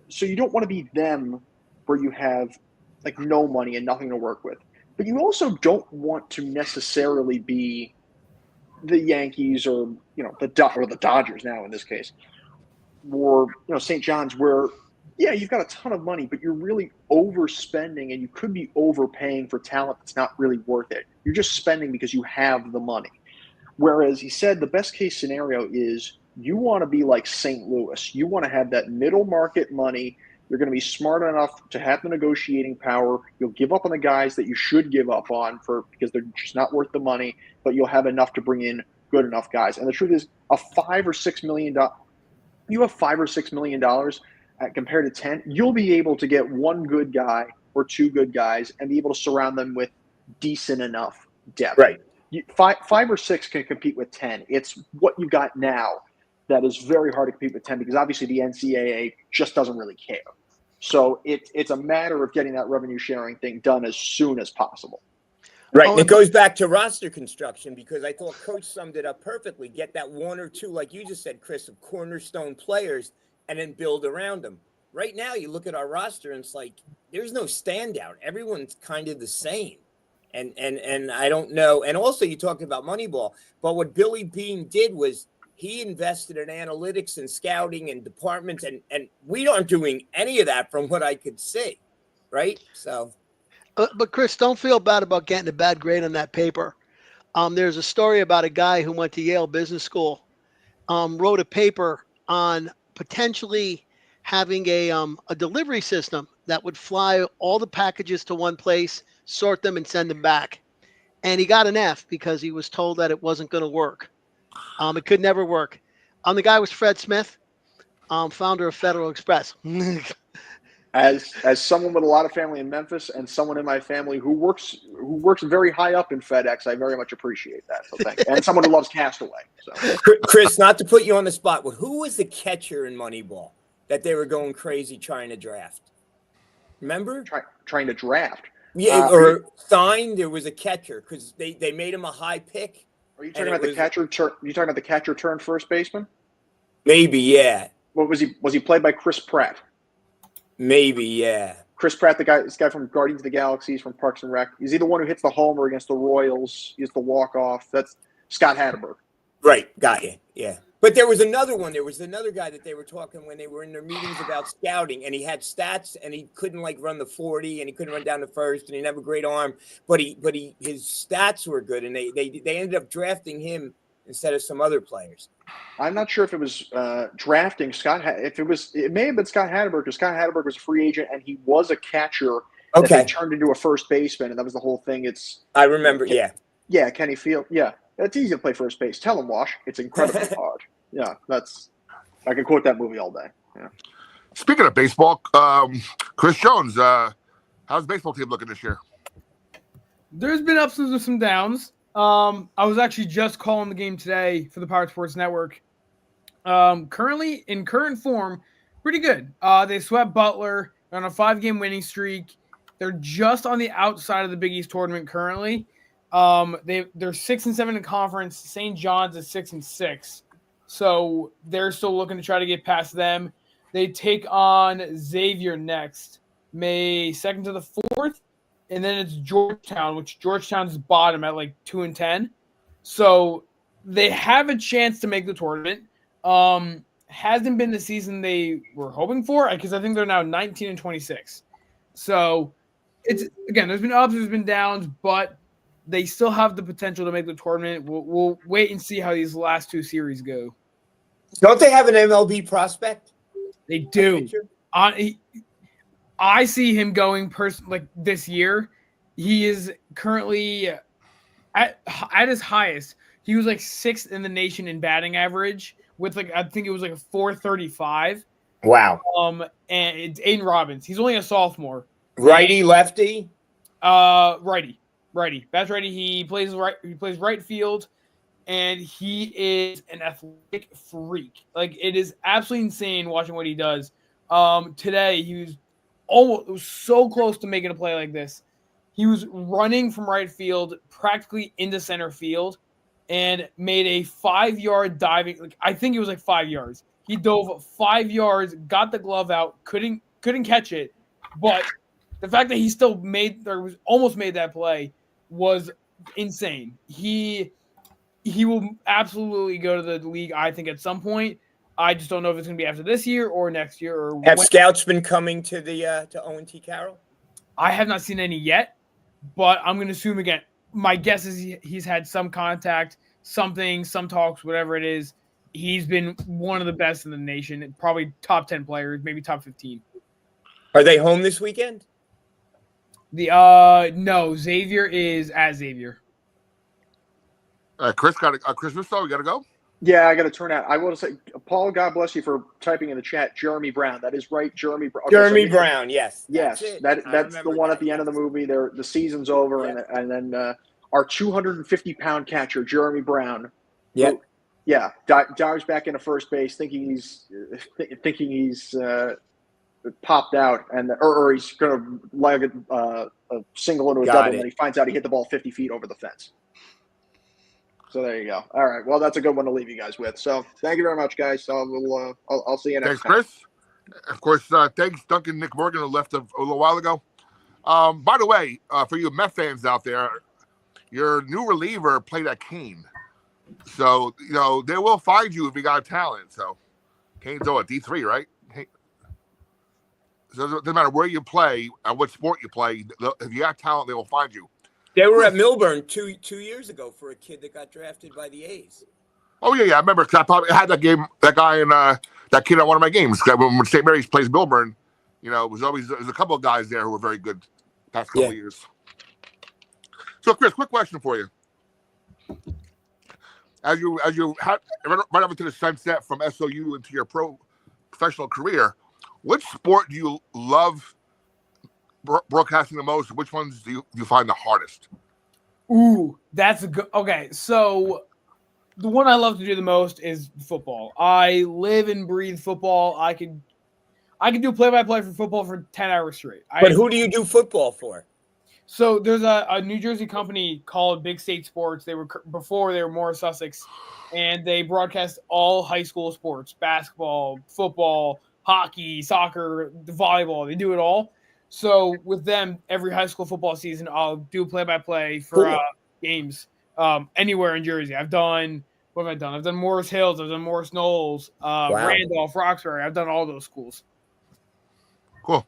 so you don't want to be them where you have like no money and nothing to work with. But you also don't want to necessarily be the Yankees or the Dodgers now in this case, or St. John's where you've got a ton of money, but you're really overspending and you could be overpaying for talent that's not really worth it. You're just spending because you have the money. Whereas he said the best case scenario is you want to be like St. Louis. You want to have that middle market money. You're going to be smart enough to have the negotiating power. You'll give up on the guys that you should give up on because they're just not worth the money, but you'll have enough to bring in good enough guys. And the truth is, $5 or $6 million, you have $5 or $6 million compared to 10, you'll be able to get one good guy or two good guys and be able to surround them with decent enough depth. Right. 5 or 6 can compete with 10. It's what you got now that is very hard to compete with 10 because obviously the NCAA just doesn't really care. So it's a matter of getting that revenue sharing thing done as soon as possible. Right. And it goes back to roster construction because I thought Coach summed it up perfectly. Get that one or two, like you just said, Chris, of cornerstone players and then build around them. Right now, you look at our roster and it's like there's no standout. Everyone's kind of the same. And I don't know. And also you talked about Moneyball. But what Billy Beane did was he invested in analytics and scouting and departments. And we aren't doing any of that from what I could see. Right. So. But Chris, don't feel bad about getting a bad grade on that paper. There's a story about a guy who went to Yale Business School, wrote a paper on potentially having a delivery system that would fly all the packages to one place, sort them, and send them back. And he got an F because he was told that it wasn't going to work. It could never work. The guy was Fred Smith, founder of Federal Express. As someone with a lot of family in Memphis and someone in my family who works very high up in FedEx, I very much appreciate that. So thank you. And someone who loves Castaway. So Chris, not to put you on the spot, but who was the catcher in Moneyball that they were going crazy trying to draft? Remember? Trying to draft. Yeah, or sign. There was a catcher because they made him a high pick. Are you talking about the catcher? You talking about the catcher turned first baseman? Maybe, yeah. What was he? Was he played by Chris Pratt? Maybe, yeah. Chris Pratt, this guy from Guardians of the Galaxy, he's from Parks and Rec. Is he the one who hits the homer against the Royals? He's the walk-off. That's Scott Hatteberg. Right, got you, yeah. But there was another one. There was another guy that they were talking when they were in their meetings about scouting, and he had stats, and he couldn't run the 40, and he couldn't run down the first, and he didn't have a great arm, but his stats were good, and they ended up drafting him instead of some other players. I'm not sure if it was drafting Scott. It may have been Scott Hatteberg, because Scott Hatteberg was a free agent and he was a catcher. Okay. That they turned into a first baseman, and that was the whole thing. I remember. Yeah, Kenny Field. Yeah, it's easy to play first base. Tell him, Wash. It's incredibly hard. Yeah, I can quote that movie all day. Yeah. Speaking of baseball, Chris Jones, how's the baseball team looking this year? There's been ups and some downs. I was actually just calling the game today for the Pirate Sports Network. Currently, in current form, pretty good. They swept Butler. They're on a 5-game winning streak. They're just on the outside of the Big East tournament currently. They're 6-7 in conference. St. John's is 6-6. So they're still looking to try to get past them. They take on Xavier next, May 2nd to the 4th. And then it's Georgetown, which Georgetown's bottom at 2-10. So they have a chance to make the tournament. Hasn't been the season they were hoping for, because I think they're now 19-26. So it's, again, there's been ups, there's been downs, but they still have the potential to make the tournament. We'll wait and see how these last 2 series go. Don't they have an MLB prospect? They do. I see him going this year. He is currently at his highest. He was 6th in the nation in batting average with I think it was a 435. Wow. And it's Aiden Robbins. He's only a sophomore. Righty, lefty? Righty. That's righty. He plays right field, and he is an athletic freak. It is absolutely insane watching what he does. Today he was almost so close to making a play like this. He was running from right field practically into center field and made a 5-yard diving. I think it was 5 yards. He dove 5 yards, got the glove out, couldn't catch it. But the fact that he still almost made that play was insane. He will absolutely go to the league, I think, at some point. I just don't know if it's going to be after this year or next year. Or have scouts been coming to to O&T Carroll? I have not seen any yet, but I'm going to assume again. My guess is he's had some contact, some talks, whatever it is. He's been one of the best in the nation, probably top 10 players, maybe top 15. Are they home this weekend? No, Xavier is at Xavier. Chris Russo, you got to go? Yeah, I got to turn out. I want to say, Paul, God bless you for typing in the chat, Jeremy Brown. That is right, Jeremy Brown. Jeremy Brown, yes. Yes, that's the one at the end of the movie. The season's over, and then our 250-pound catcher, Jeremy Brown. Yeah. Yeah, dives back into first base, thinking he's popped out, or he's going to lag a single into a double, and then he finds out he hit the ball 50 feet over the fence. So there you go. All right. Well, that's a good one to leave you guys with. So thank you very much, guys. So I'll see you next time. Thanks, Chris. Of course, thanks, Duncan Nick Morgan, who left a little while ago. By the way, for you Met fans out there, your new reliever played at Kane. So, they will find you if you got talent. So Kane's at D3, right? So it doesn't matter where you play and what sport you play. If you got talent, they will find you. They were at Milburn two years ago for a kid that got drafted by the A's. Oh, yeah. I remember. I probably had that guy and that kid at one of my games. When St. Mary's plays Milburn, there's a couple of guys there who were very good past couple of years. So, Chris, quick question for you. as you had right up into the sunset from SOU into your professional career, which sport do you love broadcasting the most? Which ones do you find the hardest? Ooh, that's a good. Okay, so the one I love to do the most is football. I live and breathe football. I could do play-by-play for football for 10 hours straight. But who do you do football for? So there's a New Jersey company called Big State Sports. They were before they were more Sussex, and they broadcast all high school sports: basketball, football, hockey, soccer, volleyball. They do it all. So with them, every high school football season, I'll do play-by-play for Cool. games anywhere in Jersey. What have I done? I've done Morris Hills. I've done Morris Knolls, Randolph, Roxbury. I've done all those schools. Cool.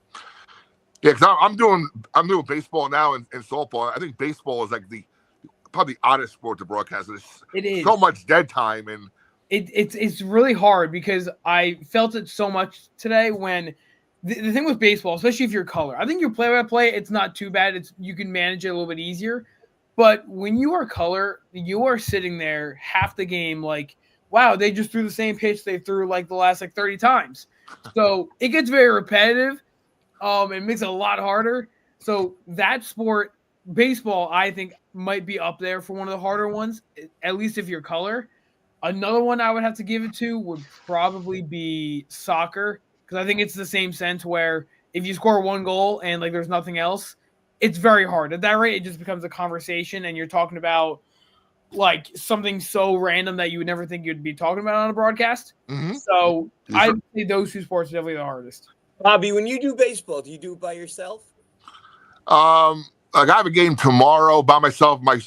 Yeah, because I'm doing baseball now and softball. I think baseball is like probably the oddest sport to broadcast. It is so much dead time, and it's really hard because I felt it so much today when the thing with baseball, especially if you're color, I think your play-by-play, it's not too bad. You can manage it a little bit easier. But when you are color, you are sitting there half the game like, wow, they just threw the same pitch they threw like the last 30 times. So it gets very repetitive. It makes it a lot harder. So that sport, baseball, I think might be up there for one of the harder ones, at least if you're color. Another one I would have to give it to would probably be soccer, because I think it's the same sense where if you score one goal and there's nothing else, it's very hard. At that rate, it just becomes a conversation, and you're talking about something so random that you would never think you'd be talking about on a broadcast. Mm-hmm. So I'd say those two sports are definitely the hardest. Bobby, when you do baseball, do you do it by yourself? I have a game tomorrow by myself. My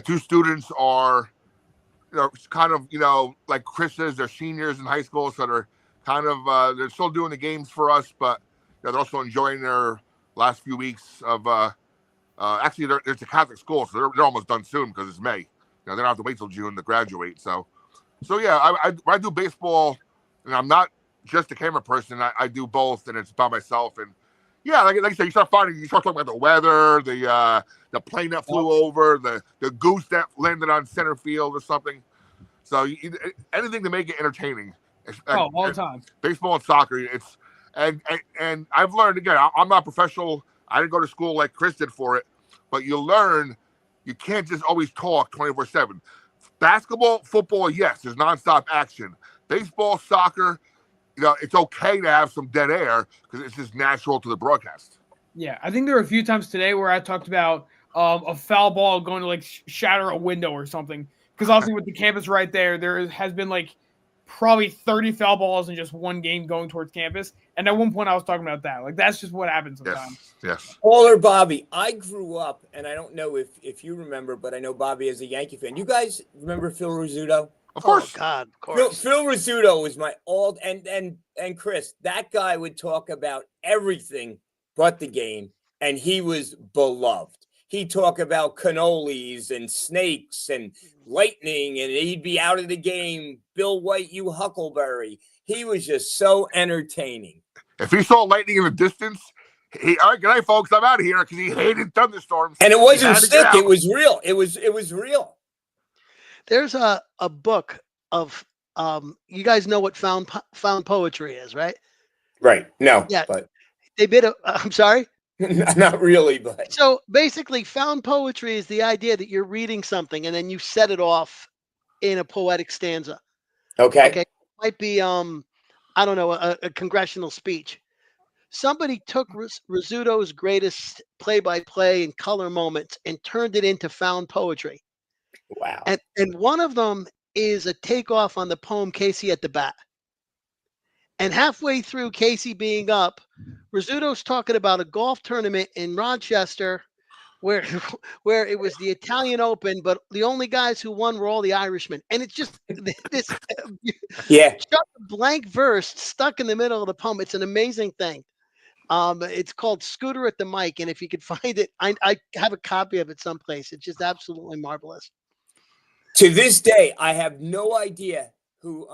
two students are, kind of, like Chris says, they're seniors in high school, so they're kind of they're still doing the games for us, but they're also enjoying their last few weeks of. Actually, it's a Catholic school, so they're almost done soon because it's May. They don't have to wait till June to graduate. So yeah, I do baseball, and I'm not just a camera person. I do both, and it's by myself. And yeah, like I said, you start talking about the weather, the plane that flew over, the goose that landed on center field or something. So anything to make it entertaining. All the time. Baseball and soccer. And I've learned, again, I'm not professional. I didn't go to school like Chris did for it, but you learn you can't just always talk 24/7. Basketball, football, yes, there's nonstop action. Baseball, soccer, it's okay to have some dead air because it's just natural to the broadcast. Yeah, I think there were a few times today where I talked about a foul ball going to shatter a window or something. Because obviously with the campus right there has been probably 30 foul balls in just one game going towards campus. And at one point I was talking about that. That's just what happens sometimes. Yes. Paul or Bobby, I grew up, and I don't know if you remember, but I know Bobby is a Yankee fan. You guys remember Phil Rizzuto? Of course. Oh, God, of course. Phil Rizzuto was my and Chris, that guy would talk about everything but the game, and he was beloved. He'd talk about cannolis and snakes and lightning, and he'd be out of the game. Bill White, you huckleberry. He was just so entertaining. If he saw lightning in the distance, all right, good night, folks. I'm out of here because he hated thunderstorms. And it wasn't stick. It was real. It was real. There's a book of you guys know what found poetry is, right? Right. No. Yeah. But they did I'm sorry. Not really, but so basically found poetry is the idea that you're reading something and then you set it off in a poetic stanza. Okay. It might be I don't know, a congressional speech. Somebody took Rizzuto's greatest play-by-play and color moments and turned it into found poetry. Wow. And one of them is a takeoff on the poem Casey at the Bat. And halfway through Casey being up, Rizzuto's talking about a golf tournament in Rochester where it was the Italian Open, but the only guys who won were all the Irishmen. And it's just this blank verse stuck in the middle of the poem. It's an amazing thing. It's called Scooter at the Mic. And if you could find it, I have a copy of it someplace. It's just absolutely marvelous. To this day, I have no idea who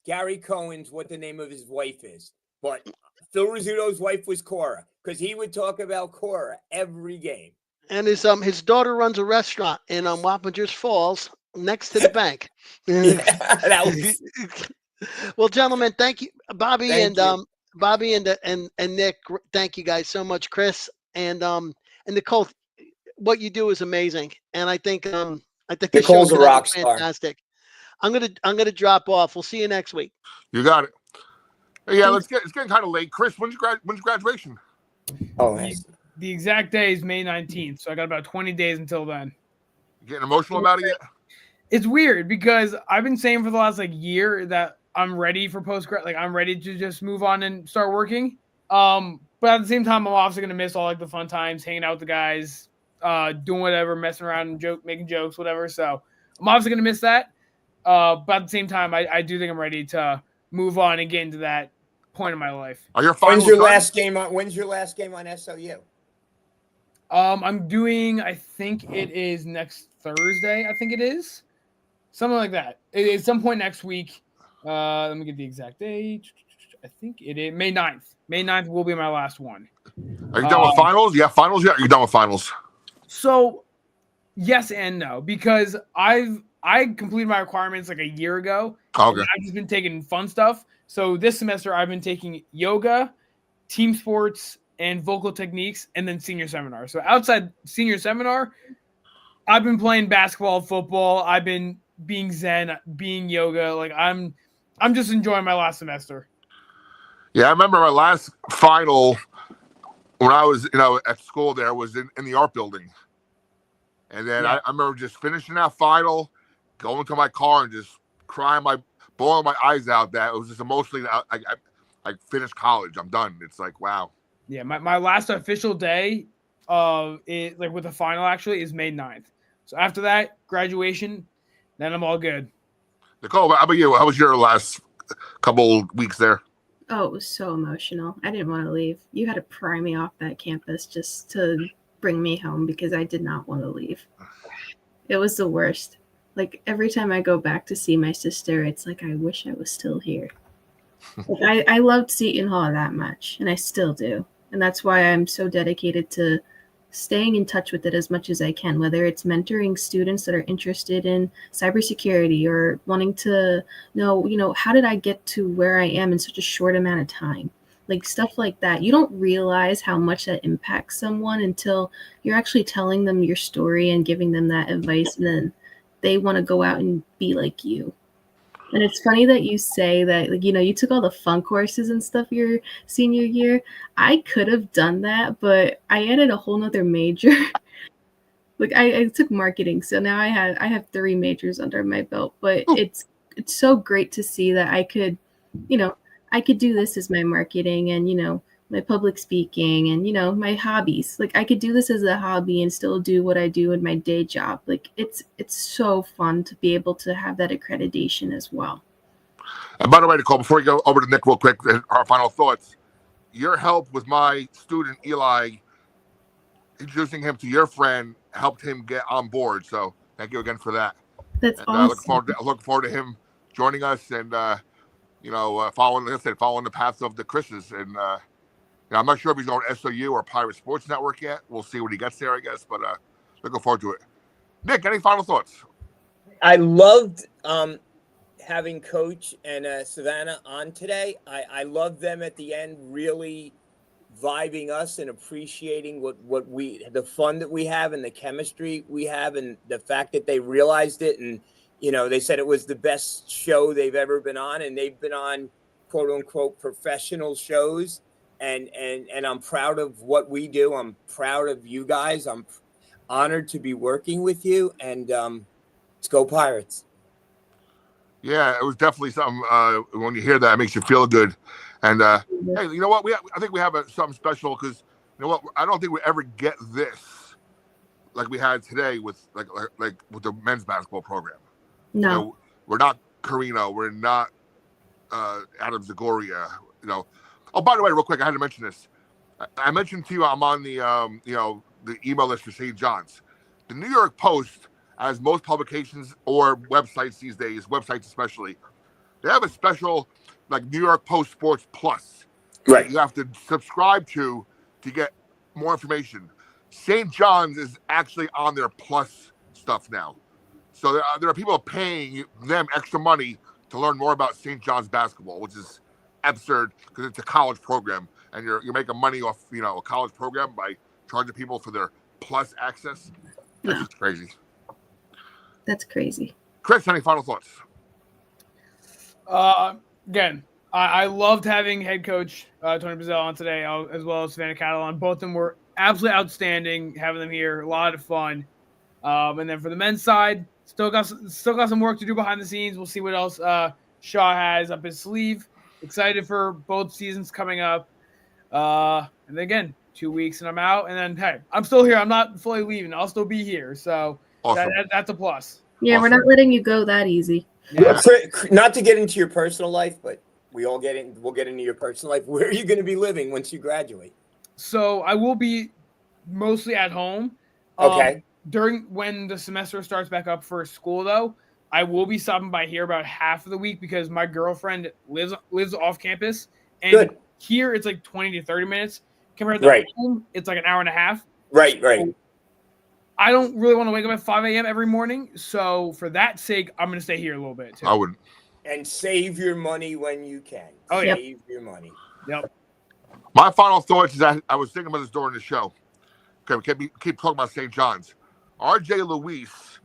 Gary Cohen's, what the name of his wife is. But Phil Rizzuto's wife was Cora, because he would talk about Cora every game. And his daughter runs a restaurant in Wappingers Falls, next to the bank. Yeah, that was. Well, gentlemen, thank you, Bobby Thank and you. Bobby and Nick. Thank you guys so much, Chris and Nicole. What you do is amazing, and I think the show Nicole's a tonight was rock star. fantastic. I'm gonna drop off. We'll see you next week. You got it. Hey, yeah, it's getting kind of late. Chris, when's your graduation? Oh, The exact day is May 19th, so I got about 20 days until then. You getting emotional about it yet? It's weird because I've been saying for the last year that I'm ready for post-grad. Like, I'm ready to just move on and start working. But at the same time, I'm also gonna miss all the fun times, hanging out with the guys, doing whatever, messing around and making jokes, whatever. So I'm obviously gonna miss that. But at the same time, I do think I'm ready to move on and get into that point in my life. Are your finals when's your done? last game on SOU? I'm doing, I think it is next Thursday. I think it is something like that. It's some point next week. Let me get the exact date. I think it is May 9th. May 9th will be my last one. Are you done with finals? You have finals yet? Or are you done with finals? So yes and no, because I completed my requirements a year ago. Okay. I've just been taking fun stuff. So this semester I've been taking yoga, team sports, and vocal techniques, and then senior seminar. So outside senior seminar, I've been playing basketball, football. I've been being zen, being yoga. I'm just enjoying my last semester. Yeah, I remember my last final when I was, at school there was in the art building. And then Yeah. I remember just finishing that final, going to my car and just bawling my eyes out that it was just emotionally, I finished college. I'm done. It's like, wow. Yeah, my last official day with the final actually is May 9th. So after that, graduation, then I'm all good. Nicole, how about you? How was your last couple weeks there? Oh, it was so emotional. I didn't want to leave. You had to pry me off that campus just to bring me home because I did not want to leave. It was the worst. Every time I go back to see my sister, it's like I wish I was still here. I loved Seton Hall that much, and I still do. And that's why I'm so dedicated to staying in touch with it as much as I can, whether it's mentoring students that are interested in cybersecurity or wanting to know, how did I get to where I am in such a short amount of time? Stuff like that. You don't realize how much that impacts someone until you're actually telling them your story and giving them that advice, and then they want to go out and be like you. And it's funny that you say that, you took all the fun courses and stuff your senior year. I could have done that, but I added a whole nother major. I took marketing, so now I have 3 majors under my belt. But it's so great to see that I could do this as my marketing and, my public speaking and, my hobbies. I could do this as a hobby and still do what I do in my day job. It's so fun to be able to have that accreditation as well. And by the way, Nicole, before we go over to Nick real quick, our final thoughts. Your help with my student, Eli, introducing him to your friend, helped him get on board. So thank you again for that. That's and, awesome. I look forward to him joining us and, following the path of the Chris's. And, I'm not sure if he's going to SOU or Pirate Sports Network yet. We'll see when he gets there, I guess. But looking forward to it. Nick, any final thoughts? I loved having Coach and Savannah on today. I loved them at the end, really vibing us and appreciating the fun that we have and the chemistry we have and the fact that they realized it. And, they said it was the best show they've ever been on, and they've been on quote unquote professional shows. And I'm proud of what we do. I'm proud of you guys. I'm honored to be working with you, and let's go Pirates. Yeah, it was definitely something. When you hear that, it makes you feel good. And hey, you know what? I think we have something special because I don't think we ever get this like we had today with with the men's basketball program. No, we're not Carino. We're not Adam Zagoria. Oh, by the way, real quick, I had to mention this. I mentioned to you I'm on the the email list for St. John's. The New York Post, as most publications or websites these days, websites especially, they have a special New York Post Sports Plus. Right. You have to subscribe to get more information. St. John's is actually on their Plus stuff now. So there are people paying them extra money to learn more about St. John's basketball, which is absurd because it's a college program, and you're making money off a college program by charging people for their plus access. That's just crazy. That's crazy. Chris, any final thoughts? Again, I loved having head coach Tony Bozzella on today, as well as Savannah Cattle on. Both of them were absolutely outstanding. Having them here, a lot of fun. And then for the men's side, still got some work to do behind the scenes. We'll see what else Shaw has up his sleeve. Excited for both seasons coming up. And then again, 2 weeks and I'm out. And then hey, I'm still here. I'm not fully leaving. I'll still be here. So awesome. That's a plus. Yeah, Awesome. We're not letting you go that easy. Yeah. Not to get into your personal life, but we'll get into your personal life. Where are you going to be living once you graduate? So I will be mostly at home. Okay. When the semester starts back up for school, though, I will be stopping by here about half of the week because my girlfriend lives off campus, and Good. Here it's like 20 to 30 minutes compared to home. It's like an hour and a half. Right. So I don't really want to wake up at 5 a.m. every morning, so for that sake, I'm going to stay here a little bit too. I wouldn't. And save your money when you can. Oh, yeah. Save your money. Yep. My final thoughts is that I was thinking about this during the show. Okay, we keep talking about St. John's. RJ Luis,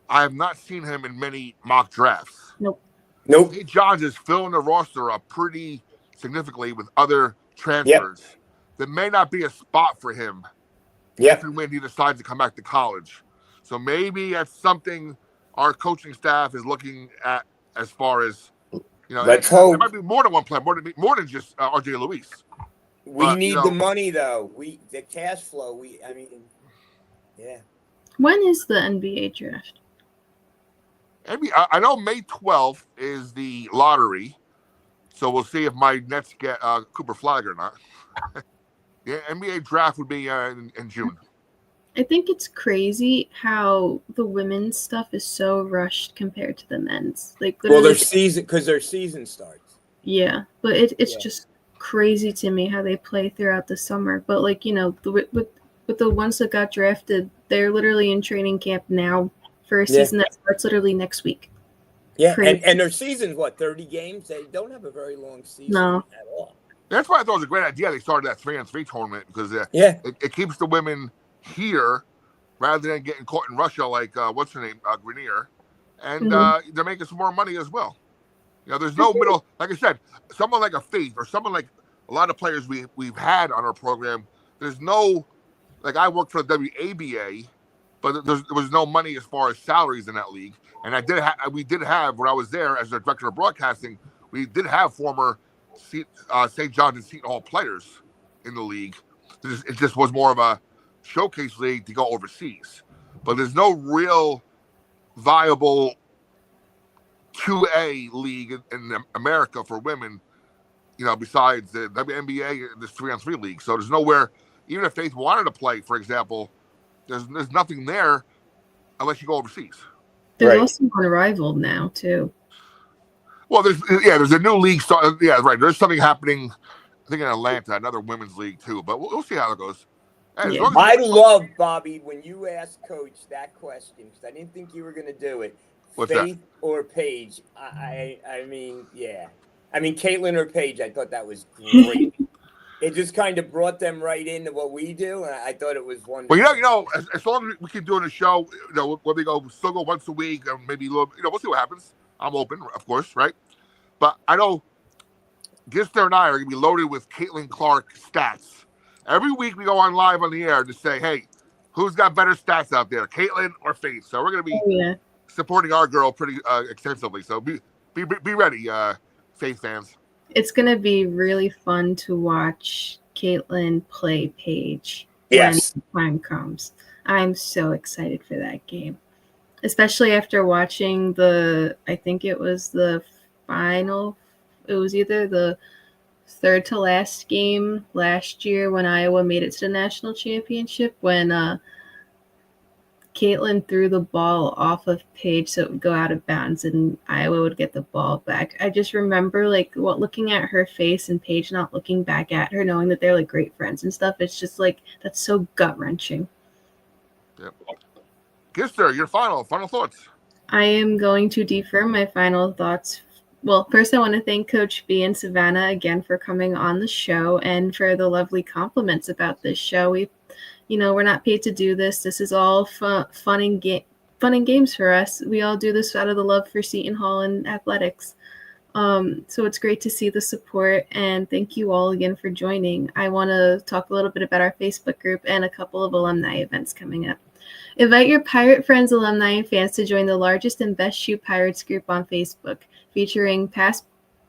I have not seen him in many mock drafts. Nope. St. John's is filling the roster up pretty significantly with other transfers. Yep. There may not be a spot for him if and when he decides to come back to college. So maybe that's something our coaching staff is looking at as far as, let's hope. There might be more than one player, more than just RJ Luis. We need the money, though. The cash flow. Yeah. When is the NBA draft? I know May 12th is the lottery, so we'll see if my Nets get Cooper Flag or not. The NBA draft would be in June. I think it's crazy how the women's stuff is so rushed compared to the men's. Their season starts. Yeah, but it's just crazy to me how they play throughout the summer. But with the ones that got drafted, they're literally in training camp now for a season that starts literally next week. Yeah, and their season's 30 games? They don't have a very long season at all. That's why I thought it was a great idea. They started that 3-on-3 tournament because it keeps the women here rather than getting caught in Russia like what's her name, Grenier, and they're making some more money as well. There's no middle. Like I said, someone like a Faith or someone like a lot of players we've had on our program. There's no. Like I worked for the WABA, but there was no money as far as salaries in that league. And we did have when I was there as the director of broadcasting, we did have former St. John's and Seton Hall players in the league. It just was more of a showcase league to go overseas. But there's no real viable 2A league in America for women, besides the WNBA and this 3-on-3 league. So there's nowhere. Even if Faith wanted to play, for example, there's nothing there unless you go overseas. There's also Unrivaled now too. Well, there's a new league start. Yeah, right. There's something happening. I think in Atlanta, another women's league too. But we'll see how it goes. I love Bobby when you asked Coach that question because I didn't think you were going to do it. What's Faith that? Or Paige? I mean, yeah. I mean, Caitlin or Paige. I thought that was great. It just kind of brought them right into what we do, and I thought it was wonderful. Well, as long as we keep doing the show, when we still go once a week, or maybe a little, we'll see what happens. I'm open, of course, right? But I know Gister and I are going to be loaded with Caitlin Clark stats. Every week we go on live on the air to say, hey, who's got better stats out there, Caitlin or Faith? So we're going to be supporting our girl pretty extensively. So be ready, Faith fans. It's going to be really fun to watch Caitlin play Paige when time comes. I'm so excited for that game, especially after watching I think it was the final. It was either the third to last game last year when Iowa made it to the national championship when Caitlin threw the ball off of Paige so it would go out of bounds and Iowa would get the ball back. I just remember looking at her face and Paige not looking back at her, knowing that they're great friends and stuff. It's just that's so gut wrenching. Yep. Gister, your final thoughts. I am going to defer my final thoughts. Well, first, I want to thank Coach B and Savannah again for coming on the show and for the lovely compliments about this show. We're not paid to do this. This is all fun and games for us. We all do this out of the love for Seton Hall and athletics. So it's great to see the support, and thank you all again for joining. I want to talk a little bit about our Facebook group and a couple of alumni events coming up. Invite your Pirate Friends, alumni, and fans to join the largest and best shoe Pirates group on Facebook, featuring past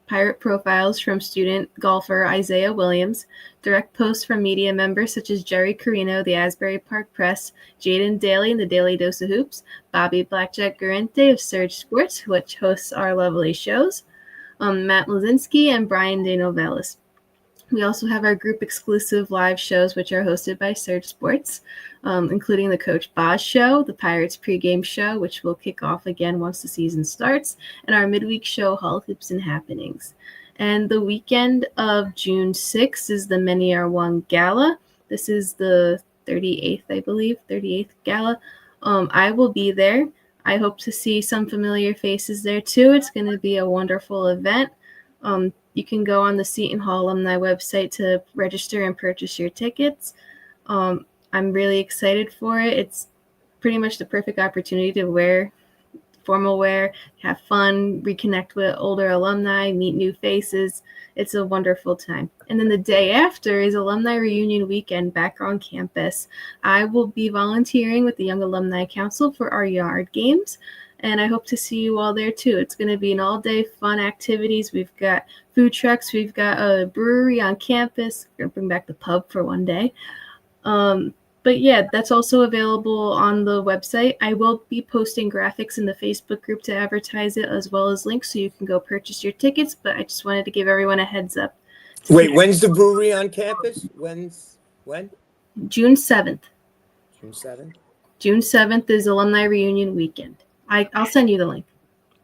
Pirate profiles from student golfer Isaiah Williams, direct posts from media members such as Jerry Carino, the Asbury Park Press, Jaden Daly and the Daily Dose of Hoops, Bobby Blackjack Garante of Surge Sports, which hosts our lovely shows, Matt Lazinski, and Brian De Novelis. We also have our group exclusive live shows, which are hosted by Surge Sports, including the Coach Boz Show, the Pirates pregame show, which will kick off again once the season starts, and our midweek show, Hall Hoops and Happenings. And the weekend of June 6th is the Many Are One Gala. This is the 38th, I believe, 38th Gala. I will be there. I hope to see some familiar faces there too. It's going to be a wonderful event. You can go on the Seton Hall alumni website to register and purchase your tickets. I'm really excited for it. It's pretty much the perfect opportunity to wear formal wear, have fun, reconnect with older alumni, meet new faces. It's a wonderful time. And then the day after is Alumni Reunion Weekend back on campus. I will be volunteering with the Young Alumni Council for our yard games, and I hope to see you all there too. It's going to be an all-day fun activities. We've got food trucks. We've got a brewery on campus. We're going to bring back the pub for one day. But yeah, that's also available on the website. I will be posting graphics in the Facebook group to advertise it, as well as links so you can go purchase your tickets. But I just wanted to give everyone a heads up. Wait, when's the brewery on campus? When? June 7th. June 7th? June 7th is Alumni Reunion Weekend. I'll send you the link.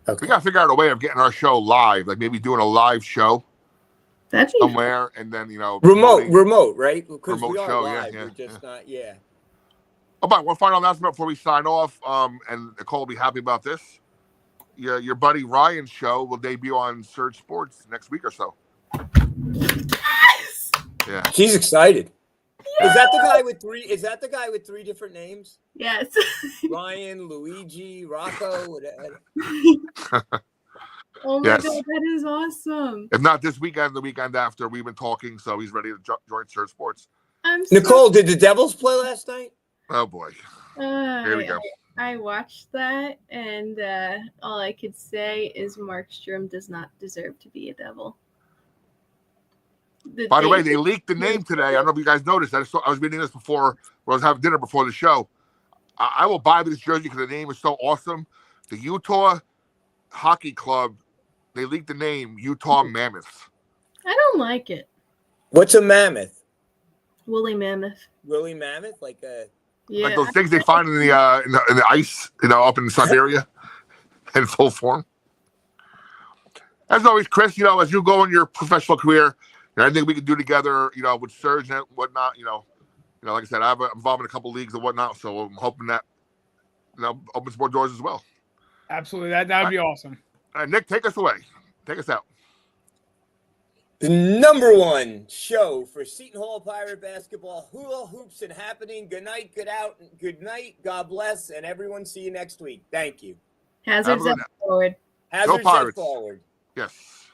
Okay. We got to figure out a way of getting our show live, like maybe doing a live show. That's somewhere, and then remote, right? Because remote we are show, live. yeah, We're just not, Oh, but one final announcement before we sign off. And Nicole will be happy about this. Your buddy Ryan's show will debut on Surge Sports next week or so. Yes! Yeah, she's excited. Is that the guy with three? Is that the guy with three different names? Yes. Ryan, Luigi, Rocco. Oh my God, that is awesome. If not this weekend, the weekend after, we've been talking, so he's ready to join Surge Sports. Nicole, did the Devils play last night? Oh boy. Here we go. I watched that, and all I could say is Markstrom does not deserve to be a Devil. By the way, they leaked the name today. I don't know if you guys noticed. I was reading this before when I was having dinner before the show. I will buy this jersey because the name is so awesome. The Utah Hockey Club, they leaked the name Utah Mammoths. I don't like it. What's a mammoth? Woolly mammoth. Woolly mammoth, like those things they find in the ice, up in Siberia, in full form. As always, Chris, as you go in your professional career, anything we can do together, with Surge and whatnot, like I said, I'm involved in a couple leagues and whatnot, so I'm hoping that opens more doors as well. Absolutely, that would be awesome. All right, Nick, take us away. Take us out. The #1 show for Seton Hall Pirate basketball, hula hoops and happening. Good night, good night, God bless, and everyone see you next week. Thank you. Hazards up forward. Hazards up forward. Yes.